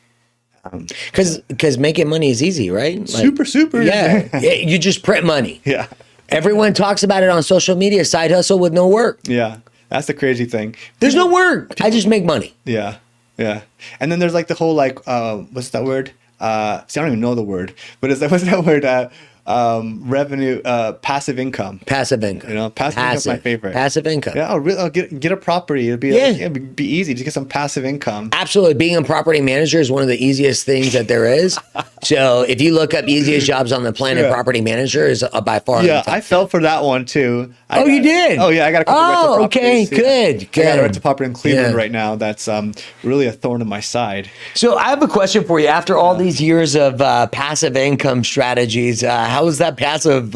Speaker 1: Because making money is easy, right? Like,
Speaker 2: super.
Speaker 1: Yeah. You just print money.
Speaker 2: Yeah.
Speaker 1: Everyone talks about it on social media, side hustle with no work.
Speaker 2: Yeah. That's the crazy thing.
Speaker 1: There's no work. I just make money.
Speaker 2: Yeah. Yeah. And then there's like the whole, like, what's that word? See, I don't even know the word, but what's that word? Revenue, passive income.
Speaker 1: Passive income.
Speaker 2: You know, passive income is my favorite.
Speaker 1: Passive income.
Speaker 2: Yeah, I'll get a property. It'd be it'd be easy to get some passive income.
Speaker 1: Absolutely. Being a property manager is one of the easiest things that there is. So if you look up easiest jobs on the planet, property manager is by far.
Speaker 2: Yeah, I fell for that one too.
Speaker 1: You did?
Speaker 2: Oh yeah, I got a couple rental properties.
Speaker 1: Okay, good.
Speaker 2: I got a rental property in Cleveland right now. That's really a thorn in my side.
Speaker 1: So I have a question for you. After all these years of passive income strategies, how is that passive?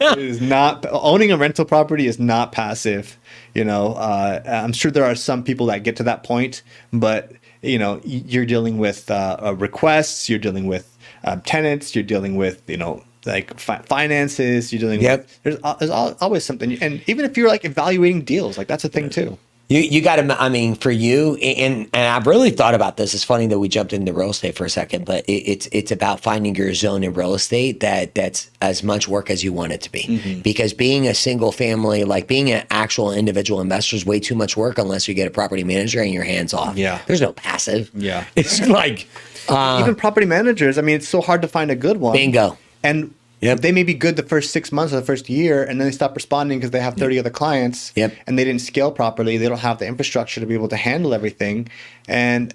Speaker 2: It is not, owning a rental property is not passive. You know, I'm sure there are some people that get to that point, but you know, you're dealing with requests, you're dealing with tenants, you're dealing with, you know, like finances, you're dealing with, there's always something. And even if you're like evaluating deals, like that's a thing too.
Speaker 1: You got to, I mean, for you, and I've really thought about this. It's funny that we jumped into real estate for a second, but it's about finding your zone in real estate that's as much work as you want it to be. Mm-hmm. Because being a single family, like being an actual individual investor is way too much work unless you get a property manager and your hands off.
Speaker 2: Yeah.
Speaker 1: There's no passive.
Speaker 2: Yeah.
Speaker 1: It's like...
Speaker 2: even property managers, I mean, it's so hard to find a good one.
Speaker 1: Bingo.
Speaker 2: And they may be good the first 6 months or the first year, and then they stop responding because they have 30 other clients, and they didn't scale properly. They don't have the infrastructure to be able to handle everything, and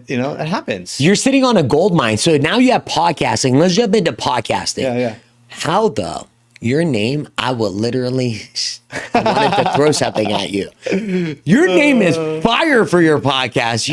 Speaker 2: you know, it happens.
Speaker 1: You're sitting on a gold mine. So now you have podcasting. Let's jump into podcasting.
Speaker 2: Yeah.
Speaker 1: How though? Your name, I will literally, I wanted to throw something at you. Your name is fire for your podcast.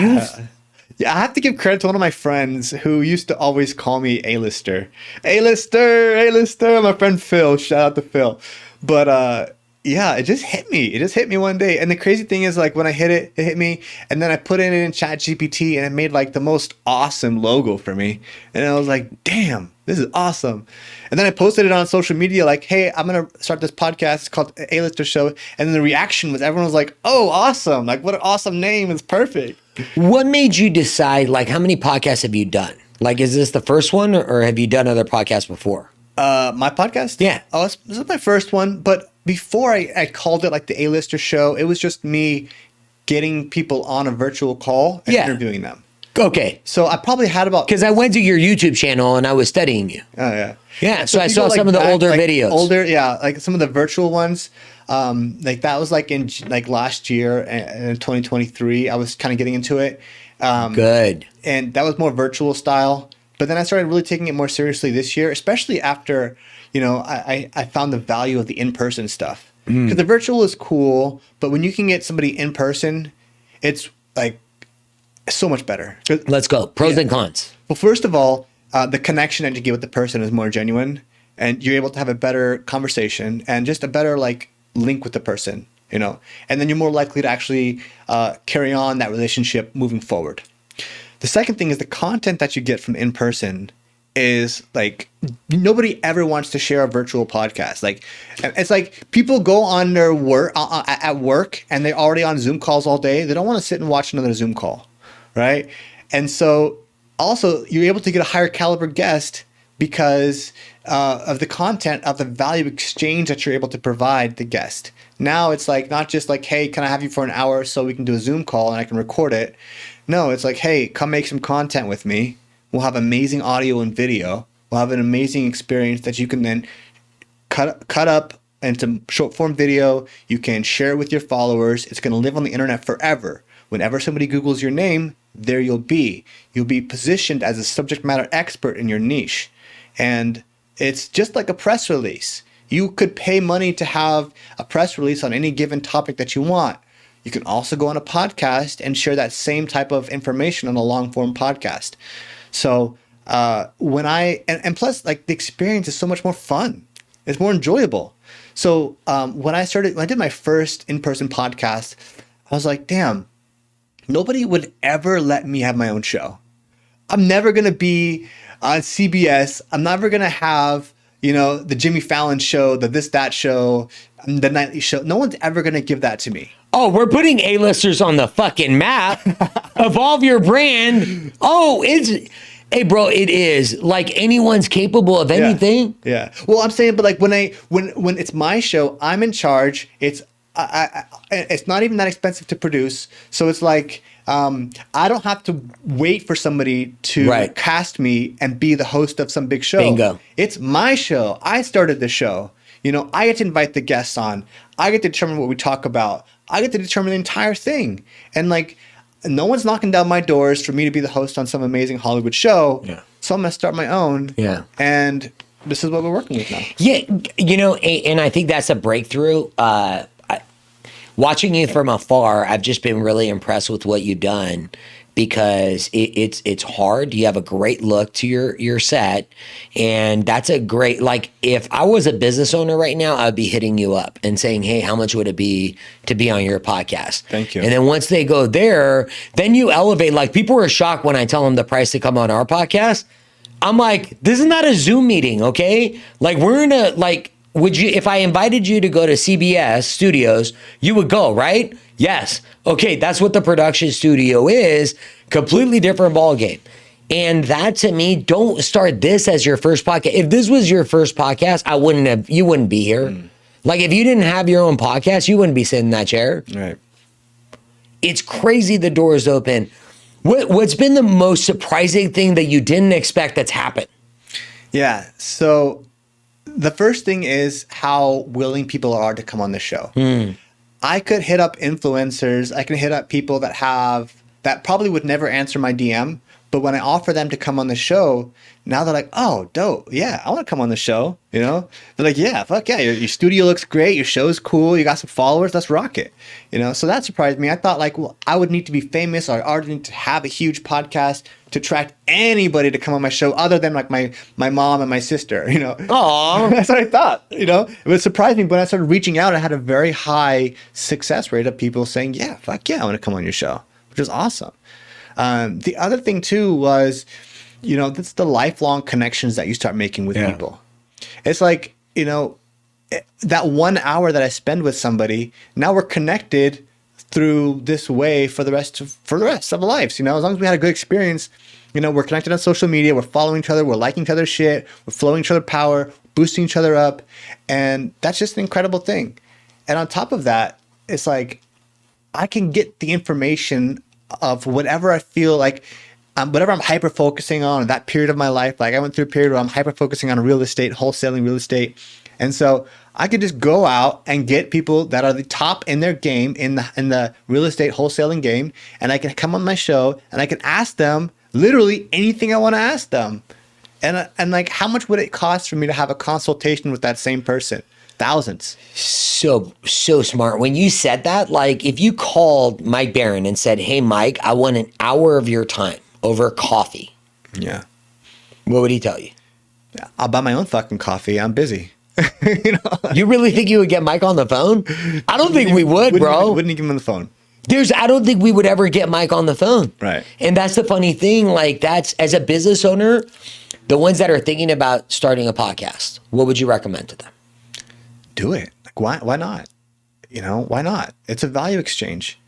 Speaker 2: Yeah, I have to give credit to one of my friends who used to always call me A-lister. A-lister, my friend Phil. Shout out to Phil. But yeah, it just hit me. It just hit me one day. And the crazy thing is, like, when I hit it, it hit me. And then I put it in ChatGPT and it made like the most awesome logo for me. And I was like, damn, this is awesome. And then I posted it on social media like, hey, I'm going to start this podcast. It's called A-Lister Show. And then the reaction was everyone was like, oh, awesome. Like, what an awesome name. It's perfect.
Speaker 1: What made you decide, like, how many podcasts have you done? Like, is this the first one or have you done other podcasts before?
Speaker 2: My podcast?
Speaker 1: Yeah.
Speaker 2: Oh, this is my first one. But before I called it like the A-Lister Show, it was just me getting people on a virtual call and interviewing them.
Speaker 1: Okay.
Speaker 2: So I probably had about...
Speaker 1: Because I went to your YouTube channel and I was studying you.
Speaker 2: Oh, yeah.
Speaker 1: Yeah, so I saw some of the older videos.
Speaker 2: Like some of the virtual ones. Like that was like in like last year in 2023. I was kind of getting into it.
Speaker 1: Good.
Speaker 2: And that was more virtual style. But then I started really taking it more seriously this year, especially after, I found the value of the in-person stuff. Because the virtual is cool, but when you can get somebody in person, it's like so much better.
Speaker 1: Let's go. Pros and cons.
Speaker 2: Well, first of all, the connection that you get with the person is more genuine, and you're able to have a better conversation and just a better like link with the person, and then you're more likely to actually carry on that relationship moving forward. The second thing is the content that you get from in person is like nobody ever wants to share a virtual podcast. Like it's like people go on their work at work and they're already on Zoom calls all day. They don't want to sit and watch another Zoom call, right? And so also you're able to get a higher caliber guest because of the content of the value exchange that you're able to provide the guest. Now it's like not just like, hey, can I have you for an hour so we can do a Zoom call and I can record it? No, it's like, hey, come make some content with me. We'll have amazing audio and video. We'll have an amazing experience that you can then cut up into short form video. You can share it with your followers. It's going to live on the internet forever. Whenever somebody Googles your name, there you'll be. You'll be positioned as a subject matter expert in your niche. And it's just like a press release. You could pay money to have a press release on any given topic that you want. You can also go on a podcast and share that same type of information on a long form podcast. So when and plus like the experience is so much more fun. It's more enjoyable. So when I did my first in-person podcast, I was like, damn, nobody would ever let me have my own show. I'm never going to be on CBS. I'm never going to have, the Jimmy Fallon show, the this, that show, the nightly show. No one's ever going to give that to me.
Speaker 1: Oh, we're putting A-listers on the fucking map. Evolve your brand. Oh, hey, bro, it is like anyone's capable of anything.
Speaker 2: Yeah. Well, I'm saying, but like when it's my show, I'm in charge. It's not even that expensive to produce. So it's like, I don't have to wait for somebody to cast me and be the host of some big show.
Speaker 1: Bingo.
Speaker 2: It's my show. I started the show. I get to invite the guests on. I get to determine what we talk about. I get to determine the entire thing. And like, no one's knocking down my doors for me to be the host on some amazing Hollywood show. Yeah. So I'm going to start my own.
Speaker 1: Yeah.
Speaker 2: And this is what we're working with now.
Speaker 1: Yeah. And I think that's a breakthrough. Watching you from afar, I've just been really impressed with what you've done because it's hard. You have a great look to your set, and that's a great, like, if I was a business owner right now, I'd be hitting you up and saying, hey, how much would it be to be on your podcast?
Speaker 2: Thank you.
Speaker 1: And then once they go there, then you elevate. Like, people are shocked when I tell them the price to come on our podcast. I'm like, this is not a Zoom meeting, okay? Like, we're in a, like, would you, if I invited you to go to CBS Studios, you would go, right? Yes. Okay, that's what the production studio is. Completely different ballgame. And that, to me, don't start this as your first podcast. If this was your first podcast, you wouldn't be here. Like, if you didn't have your own podcast, you wouldn't be sitting in that chair.
Speaker 2: Right.
Speaker 1: It's crazy the door is open. What's been the most surprising thing that you didn't expect that's happened?
Speaker 2: Yeah. So the first thing is how willing people are to come on the show. I could hit up influencers. I can hit up people that probably would never answer my DM. But when I offer them to come on the show, now they're like, oh, dope. Yeah, I want to come on the show. They're like, yeah, fuck yeah. Your studio looks great. Your show's cool. You got some followers. Let's rock it. So that surprised me. I thought like, well, I would need to be famous or I would need to have a huge podcast to attract anybody to come on my show other than like my mom and my sister,
Speaker 1: Aww.
Speaker 2: That's what I thought, It was surprising, but when I started reaching out, I had a very high success rate of people saying, yeah, fuck yeah, I want to come on your show, which was awesome. The other thing too was, that's the lifelong connections that you start making with people. It's like, that 1 hour that I spend with somebody, now we're connected through this way for the rest of our lives. As long as we had a good experience, we're connected on social media, we're following each other, we're liking each other's shit, we're flowing each other power, boosting each other up. And that's just an incredible thing. And on top of that, it's like, I can get the information of whatever I feel like, whatever I'm hyper focusing on in that period of my life. Like I went through a period where I'm hyper focusing on real estate, wholesaling real estate. And so I could just go out and get people that are the top in their game in the real estate wholesaling game, and I can come on my show and I can ask them literally anything I want to ask them. And like, how much would it cost for me to have a consultation with that same person? Thousands.
Speaker 1: So smart. When you said that, like if you called Mike Barron and said, "Hey Mike, I want an hour of your time over coffee."
Speaker 2: Yeah.
Speaker 1: What would he tell you?
Speaker 2: I'll buy my own fucking coffee. I'm busy.
Speaker 1: You really think you would get Mike on the phone? I don't think we would, bro.
Speaker 2: Wouldn't give him on the phone.
Speaker 1: I don't think we would ever get Mike on the phone.
Speaker 2: Right.
Speaker 1: And that's the funny thing. Like that's, as a business owner, the ones that are thinking about starting a podcast, what would you recommend to them?
Speaker 2: Do it. Like, why not? Why not? It's a value exchange.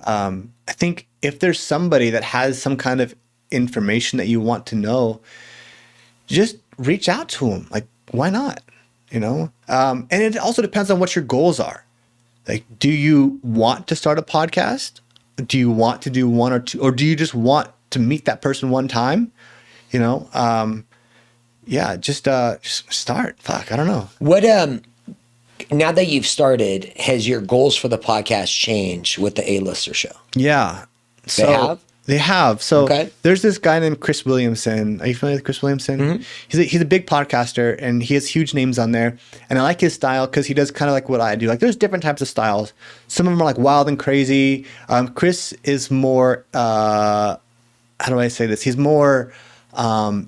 Speaker 2: I think if there's somebody that has some kind of information that you want to know, just reach out to them. Like, why not? And it also depends on what your goals are. Like, do you want to start a podcast? Do you want to do one or two, or do you just want to meet that person one time? Just start. Fuck, I don't know.
Speaker 1: What, now that you've started, has your goals for the podcast changed with the A-Lister show?
Speaker 2: Yeah. They have. So There's this guy named Chris Williamson. Are you familiar with Chris Williamson? Mm-hmm. He's a big podcaster, and he has huge names on there. And I like his style because he does kind of like what I do. Like, there's different types of styles. Some of them are like wild and crazy. Chris is more, how do I say this? He's more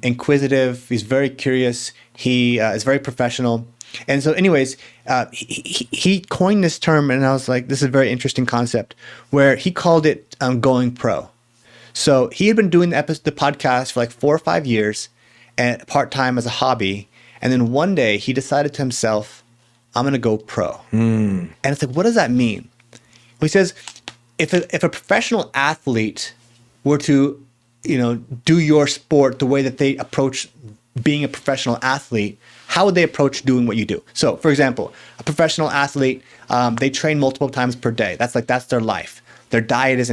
Speaker 2: inquisitive. He's very curious. He is very professional. And so anyways, he coined this term, and I was like, this is a very interesting concept, where he called it going pro. So he had been doing the podcast for like 4 or 5 years, and part-time as a hobby. And then one day he decided to himself, I'm going to go pro. And it's like, what does that mean? Well, he says, if a professional athlete were to, do your sport the way that they approach being a professional athlete, how would they approach doing what you do? So, for example, a professional athlete, they train multiple times per day. That's their life. Their diet is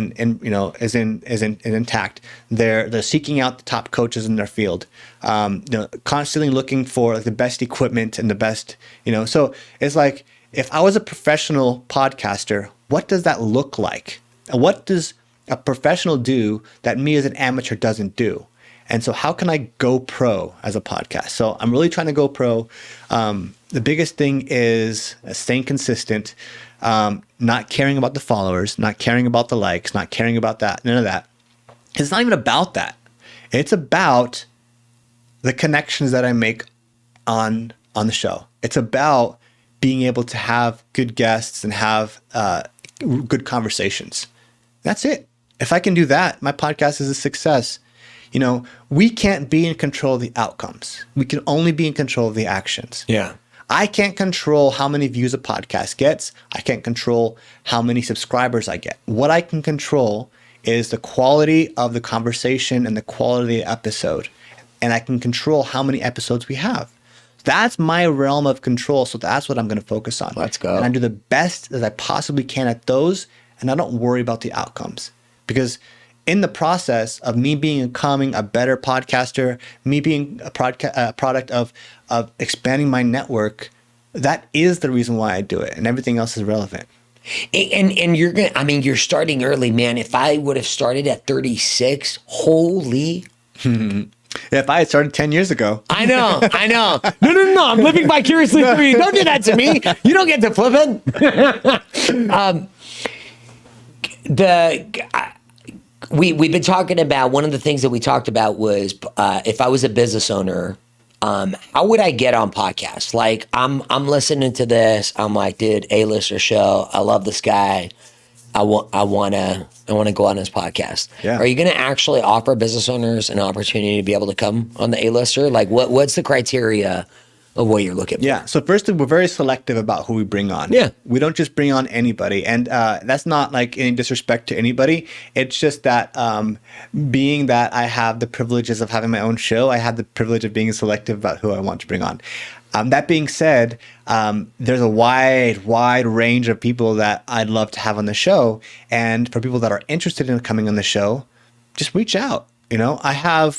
Speaker 2: intact. They're seeking out the top coaches in their field. Constantly looking for like the best equipment and the best. So it's like, if I was a professional podcaster, what does that look like? And what does a professional do that me as an amateur doesn't do? And so how can I go pro as a podcast? So I'm really trying to go pro. The biggest thing is staying consistent, not caring about the followers, not caring about the likes, not caring about that, none of that. It's not even about that. It's about the connections that I make on the show. It's about being able to have good guests and have good conversations. That's it. If I can do that, my podcast is a success. We can't be in control of the outcomes. We can only be in control of the actions.
Speaker 1: Yeah.
Speaker 2: I can't control how many views a podcast gets. I can't control how many subscribers I get. What I can control is the quality of the conversation and the quality of the episode. And I can control how many episodes we have. That's my realm of control. So that's what I'm going to focus on.
Speaker 1: Let's go.
Speaker 2: And I do the best that I possibly can at those. And I don't worry about the outcomes. Because in the process of me becoming a better podcaster, me being a product of expanding my network, that is the reason why I do it, and everything else is relevant.
Speaker 1: And you're starting early, man. If I would have started at 36, holy.
Speaker 2: If I had started 10 years ago.
Speaker 1: I know. No. I'm living vicariously through you. Don't do that to me. You don't get to flip it. We've been talking about, one of the things that we talked about was if I was a business owner, how would I get on podcasts? Like I'm listening to this. I'm like, dude, A-Lister show. I love this guy. I want to go on his podcast.
Speaker 2: Yeah.
Speaker 1: Are you going to actually offer business owners an opportunity to be able to come on the A-Lister? Like what's the criteria of what you're looking for?
Speaker 2: Yeah. So firstly, we're very selective about who we bring on.
Speaker 1: Yeah.
Speaker 2: We don't just bring on anybody. And that's not like any disrespect to anybody. It's just that being that I have the privileges of having my own show, I have the privilege of being selective about who I want to bring on. That being said, there's a wide range of people that I'd love to have on the show. And for people that are interested in coming on the show, just reach out. You know, I have,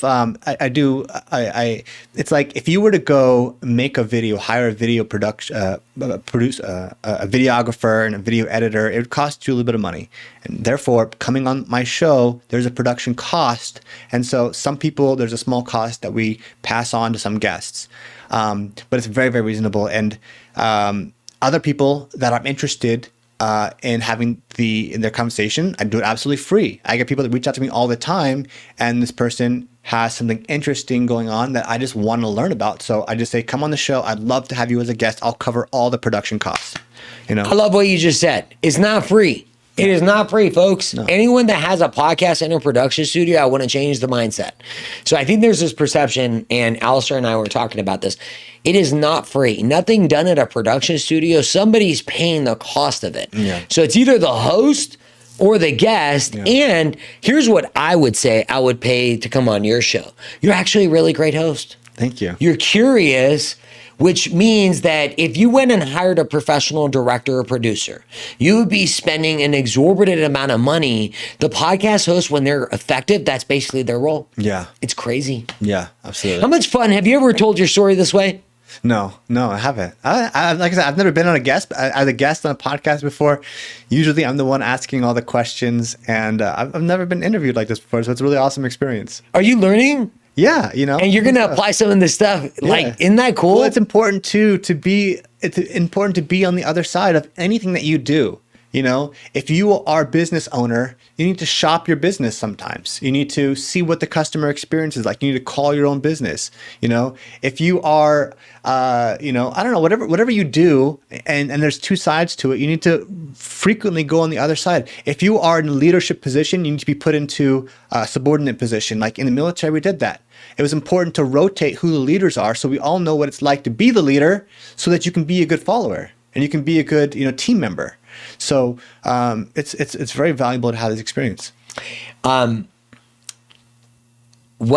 Speaker 2: it's like if you were to go make a video, hire a video produce a videographer and a video editor, it would cost you a little bit of money. And therefore, coming on my show, there's a production cost. And so some people, there's a small cost that we pass on to some guests. But it's very, very reasonable. And other people that I'm interested in having in their conversation, I do it absolutely free. I get people that reach out to me all the time, and this person has something interesting going on that I just want to learn about. So I just say, come on the show. I'd love to have you as a guest. I'll cover all the production costs. You know,
Speaker 1: I love what you just said. It's not free. It is not free, folks. No. Anyone that has a podcast in a production studio, I want to change the mindset. So I think there's this perception, and Alister and I were talking about this. It is not free. Nothing done at a production studio, somebody's paying the cost of it. Yeah. So it's either the host or the guest. Yeah. And here's what I would say I would pay to come on your show. You're actually a really great host.
Speaker 2: Thank you.
Speaker 1: You're curious, which means that if you went and hired a professional director or producer, you would be spending an exorbitant amount of money. The podcast host, when they're effective, that's basically their role.
Speaker 2: Yeah.
Speaker 1: It's crazy.
Speaker 2: Yeah, absolutely.
Speaker 1: How much fun? Have you ever told your story this way?
Speaker 2: No, I haven't. I like I said, I've never been on a guest. As a guest on a podcast before. Usually I'm the one asking all the questions, and I've never been interviewed like this before, so it's a really awesome experience.
Speaker 1: Are you learning?
Speaker 2: Yeah, you know.
Speaker 1: And you're going to apply some of this stuff. Yeah. Like, isn't that cool?
Speaker 2: Well, it's important too to be on the other side of anything that you do. You know, if you are a business owner, you need to shop your business sometimes. You need to see what the customer experience is like. You need to call your own business. You know, if you are, I don't know, whatever you do, and there's two sides to it, you need to frequently go on the other side. If you are in a leadership position, you need to be put into a subordinate position. Like in the military, we did that. It was important to rotate who the leaders are, so we all know what it's like to be the leader, so that you can be a good follower and you can be a good, team member. So it's very valuable to have this experience.
Speaker 1: What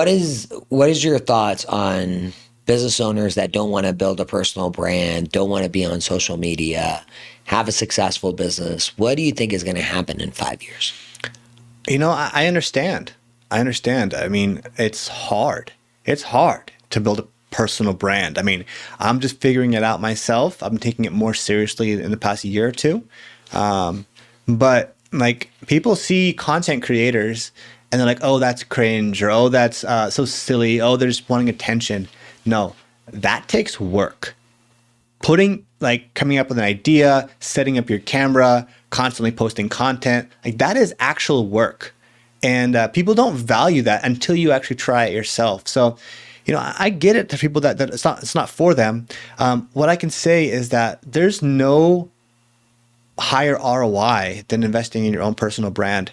Speaker 1: is your thoughts on business owners that don't want to build a personal brand, don't want to be on social media, have a successful business? What do you think is going to happen in 5 years?
Speaker 2: I understand. I mean, it's hard. It's hard to build a personal brand. I mean, I'm just figuring it out myself. I'm taking it more seriously in the past year or two. But like people see content creators and they're like, oh, that's cringe, or oh, that's so silly. Oh, they're just wanting attention. No, that takes work. Coming up with an idea, setting up your camera, constantly posting content, like that is actual work. And people don't value that until you actually try it yourself. So, I get it to people that it's not for them. What I can say is that there's no higher ROI than investing in your own personal brand.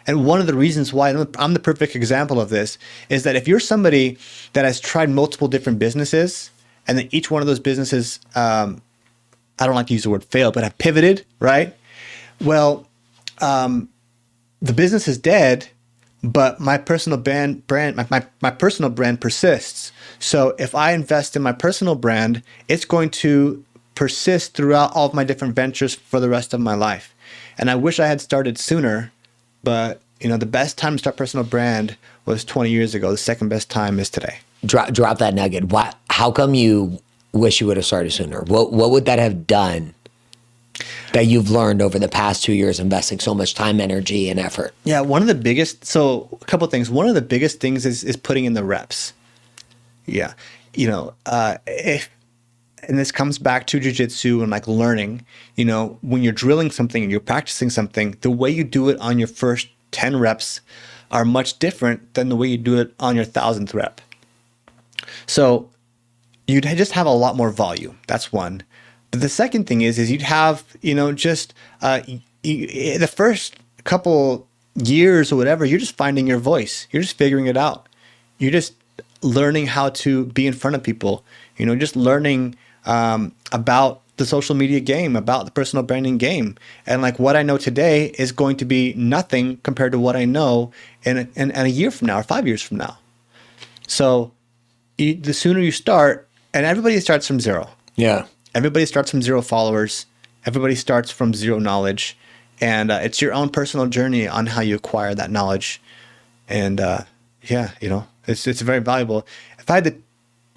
Speaker 2: And one of the reasons why I'm the perfect example of this is that if you're somebody that has tried multiple different businesses, and then each one of those businesses, I don't like to use the word fail, but have pivoted, right? Well, the business is dead, but my personal brand my personal brand persists. So if I invest in my personal brand, it's going to persist throughout all of my different ventures for the rest of my life. And I wish I had started sooner, but the best time to start personal brand was 20 years ago. The second best time is today.
Speaker 1: Drop that nugget. How come you wish you would have started sooner? What would that have done that you've learned over the past 2 years investing so much time, energy, and effort?
Speaker 2: Yeah, a couple of things. One of the biggest things is putting in the reps. Yeah. And this comes back to jiu-jitsu and like learning, when you're drilling something and you're practicing something, the way you do it on your first 10 reps are much different than the way you do it on your 1,000th rep. So you'd just have a lot more volume. That's one. But the second thing is you'd have, the first couple years or whatever, you're just finding your voice. You're just figuring it out. You're just learning how to be in front of people, just learning about the social media game, about the personal branding game. And like what I know today is going to be nothing compared to what I know in a year from now or 5 years from now. So the sooner you start, and everybody starts from zero.
Speaker 1: Yeah.
Speaker 2: Everybody starts from 0 followers. Everybody starts from 0 knowledge. And it's your own personal journey on how you acquire that knowledge. And Yeah, you know, it's very valuable. If I had to,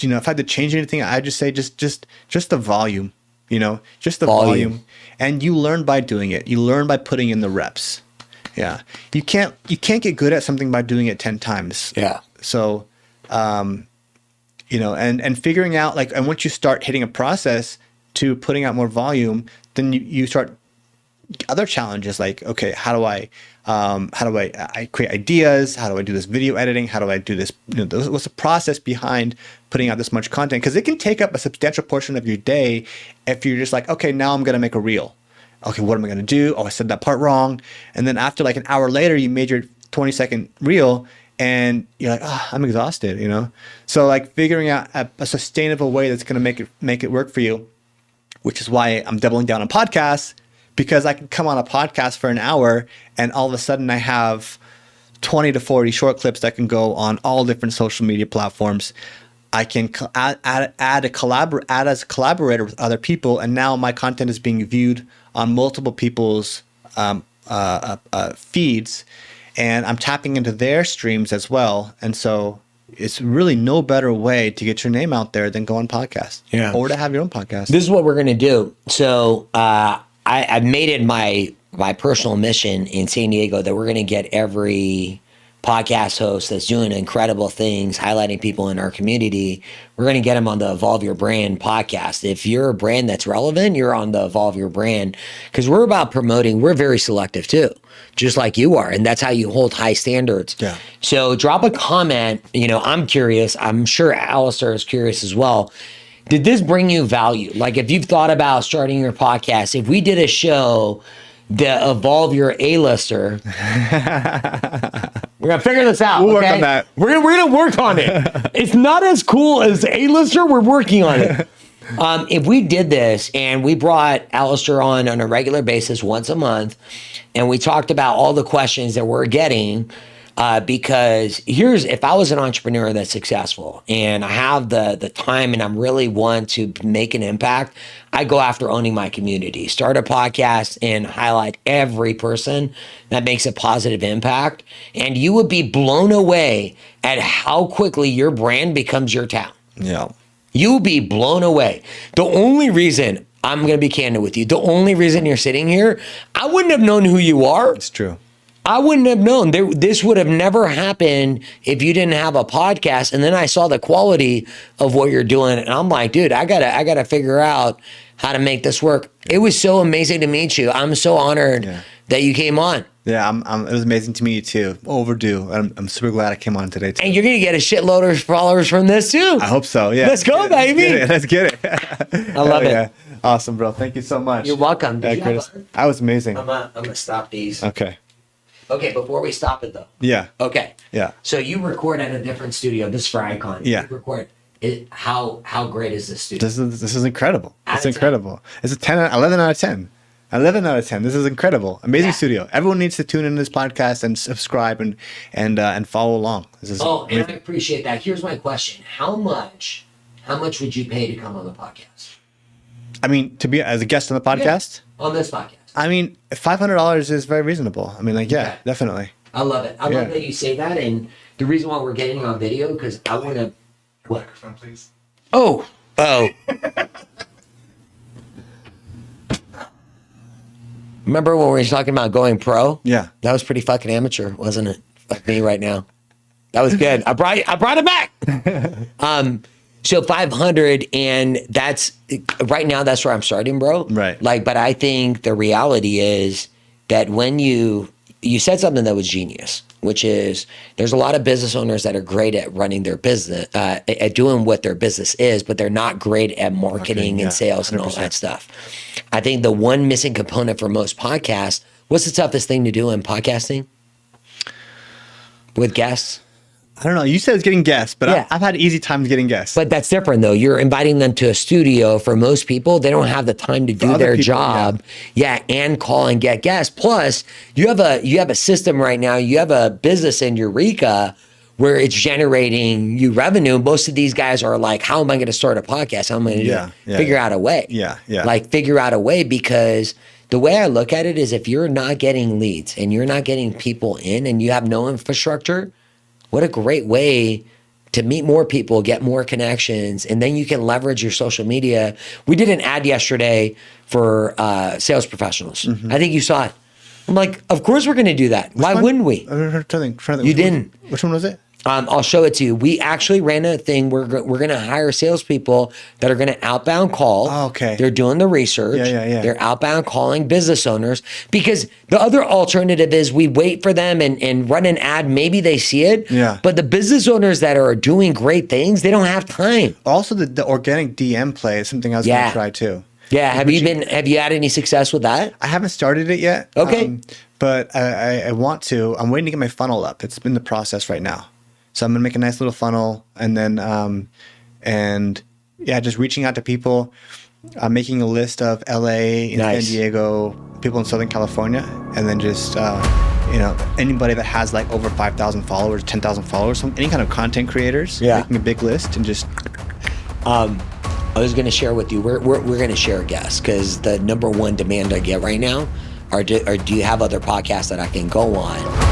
Speaker 2: if I had to change anything, I'd just say just the volume, just the volume. And you learn by doing it. You learn by putting in the reps. Yeah. You can't get good at something by doing it 10 times.
Speaker 1: Yeah.
Speaker 2: So, and figuring out and once you start hitting a process to putting out more volume, then you start other challenges like, okay, how do I create ideas? How do I do this video editing? How do I do this? What's the process behind putting out this much content? Because it can take up a substantial portion of your day if you're just like, okay, now I'm going to make a reel. Okay, what am I going to do? Oh, I said that part wrong. And then after an hour later, you made your 20-second reel and you're like, I'm exhausted, So figuring out a sustainable way that's going to make it work for you, which is why I'm doubling down on podcasts. Because I can come on a podcast for an hour and all of a sudden I have 20 to 40 short clips that can go on all different social media platforms. I can add as a collaborator with other people, and now my content is being viewed on multiple people's feeds, and I'm tapping into their streams as well. And so it's really no better way to get your name out there than go on podcasts, or to have your own podcast.
Speaker 1: This is what we're gonna do. So I've made it my personal mission in San Diego that we're going to get every podcast host that's doing incredible things, highlighting people in our community. We're going to get them on the Evolve Your Brand podcast. If you're a brand that's relevant, you're on the Evolve Your Brand, because we're about promoting. We're very selective too, just like you are. And that's how you hold high standards.
Speaker 2: Yeah.
Speaker 1: So drop a comment. I'm curious. I'm sure Alister is curious as well. Did this bring you value? If you've thought about starting your podcast, if we did a show that Evolve Your A-lister, we're going to figure this out.
Speaker 2: We'll work on that.
Speaker 1: We're going to work on it. It's not as cool as A-lister. We're working on it. If we did this and we brought Alister on a regular basis once a month, and we talked about all the questions that we're getting, because if I was an entrepreneur that's successful and I have the time and I'm really want to make an impact, I go after owning my community, start a podcast and highlight every person that makes a positive impact. And you would be blown away at how quickly your brand becomes your town.
Speaker 2: Yeah.
Speaker 1: You'll be blown away. The only reason, I'm going to be candid with you, the only reason you're sitting here, I wouldn't have known who you are.
Speaker 2: It's true.
Speaker 1: I wouldn't have known. This would have never happened if you didn't have a podcast. And then I saw the quality of what you're doing, and I'm like, dude, I gotta figure out how to make this work. It was so amazing to meet you. I'm so honored that you came on.
Speaker 2: Yeah, it was amazing to meet you too. Overdue. I'm super glad I came on today too.
Speaker 1: And you're gonna get a shitload of followers from this too.
Speaker 2: I hope so. Yeah.
Speaker 1: Let's go, baby.
Speaker 2: Let's get it.
Speaker 1: I love it.
Speaker 2: Yeah. Awesome, bro. Thank you so much.
Speaker 1: You're welcome.
Speaker 2: That was amazing.
Speaker 1: I'm gonna stop these.
Speaker 2: Okay,
Speaker 1: before we stop it though.
Speaker 2: Yeah.
Speaker 1: Okay.
Speaker 2: Yeah.
Speaker 1: So you record at a different studio. This is for Icon.
Speaker 2: Yeah.
Speaker 1: You record. How great is this studio?
Speaker 2: This is incredible. It's incredible. It's a 11 out of 10. 11 out of 10. This is incredible. Amazing studio. Everyone needs to tune in this podcast and subscribe and follow along.
Speaker 1: And I appreciate that. Here's my question. How much would you pay to come on the podcast?
Speaker 2: I mean, to be as a guest on the podcast?
Speaker 1: Yeah, on this podcast.
Speaker 2: I mean, $500 is very reasonable. I mean,
Speaker 1: Okay.
Speaker 2: definitely.
Speaker 1: I love it. I love that you say that. And the reason why we're getting on video, because I want to... What?
Speaker 3: Microphone, please.
Speaker 1: Oh. Remember when we were talking about going pro?
Speaker 2: Yeah.
Speaker 1: That was pretty fucking amateur, wasn't it? Like me right now. That was good. I brought it back. So 500, and that's right now, that's where I'm starting, bro.
Speaker 2: Right.
Speaker 1: But I think the reality is that when you said something that was genius, which is there's a lot of business owners that are great at running their business, at doing what their business is, but they're not great at marketing and sales 100%. And all that stuff. I think the one missing component for most podcasts, what's the toughest thing to do in podcasting with guests?
Speaker 2: I don't know. You said it's getting guests, but
Speaker 1: Yeah.
Speaker 2: I've had easy times getting guests.
Speaker 1: But that's different though. You're inviting them to a studio. For most people, they don't have the time to do their job. Yeah, and call and get guests. Plus, you have a system right now. You have a business in Eureka where it's generating you revenue. Most of these guys are like, how am I going to start a podcast? How am I going to do it? Figure out a way.
Speaker 2: Yeah.
Speaker 1: Figure out a way, because the way I look at it is if you're not getting leads and you're not getting people in and you have no infrastructure, what a great way to meet more people, get more connections, and then you can leverage your social media. We did an ad yesterday for sales professionals. I think you saw it. I'm like, of course we're going to do that. Why wouldn't we? You didn't.
Speaker 2: Which one was it?
Speaker 1: I'll show it to you. We actually ran a thing. We're going to hire salespeople that are going to outbound call.
Speaker 2: Oh, okay.
Speaker 1: They're doing the research.
Speaker 2: Yeah.
Speaker 1: They're outbound calling business owners, because the other alternative is we wait for them and run an ad. Maybe they see it.
Speaker 2: Yeah.
Speaker 1: But the business owners that are doing great things, they don't have time.
Speaker 2: Also, the organic DM play is something I was going to try too.
Speaker 1: Yeah. Have you had any success with that?
Speaker 2: I haven't started it yet.
Speaker 1: Okay.
Speaker 2: But I want to. I'm waiting to get my funnel up. It's in the process right now. So I'm gonna make a nice little funnel, and then just reaching out to people. I'm making a list of LA, San Diego, people in Southern California, and then just anybody that has like over 5,000 followers, 10,000 followers, any kind of content creators.
Speaker 1: Yeah.
Speaker 2: Making a big list and just.
Speaker 1: I was gonna share with you. We're gonna share guests, because the number one demand I get right now are do you have other podcasts that I can go on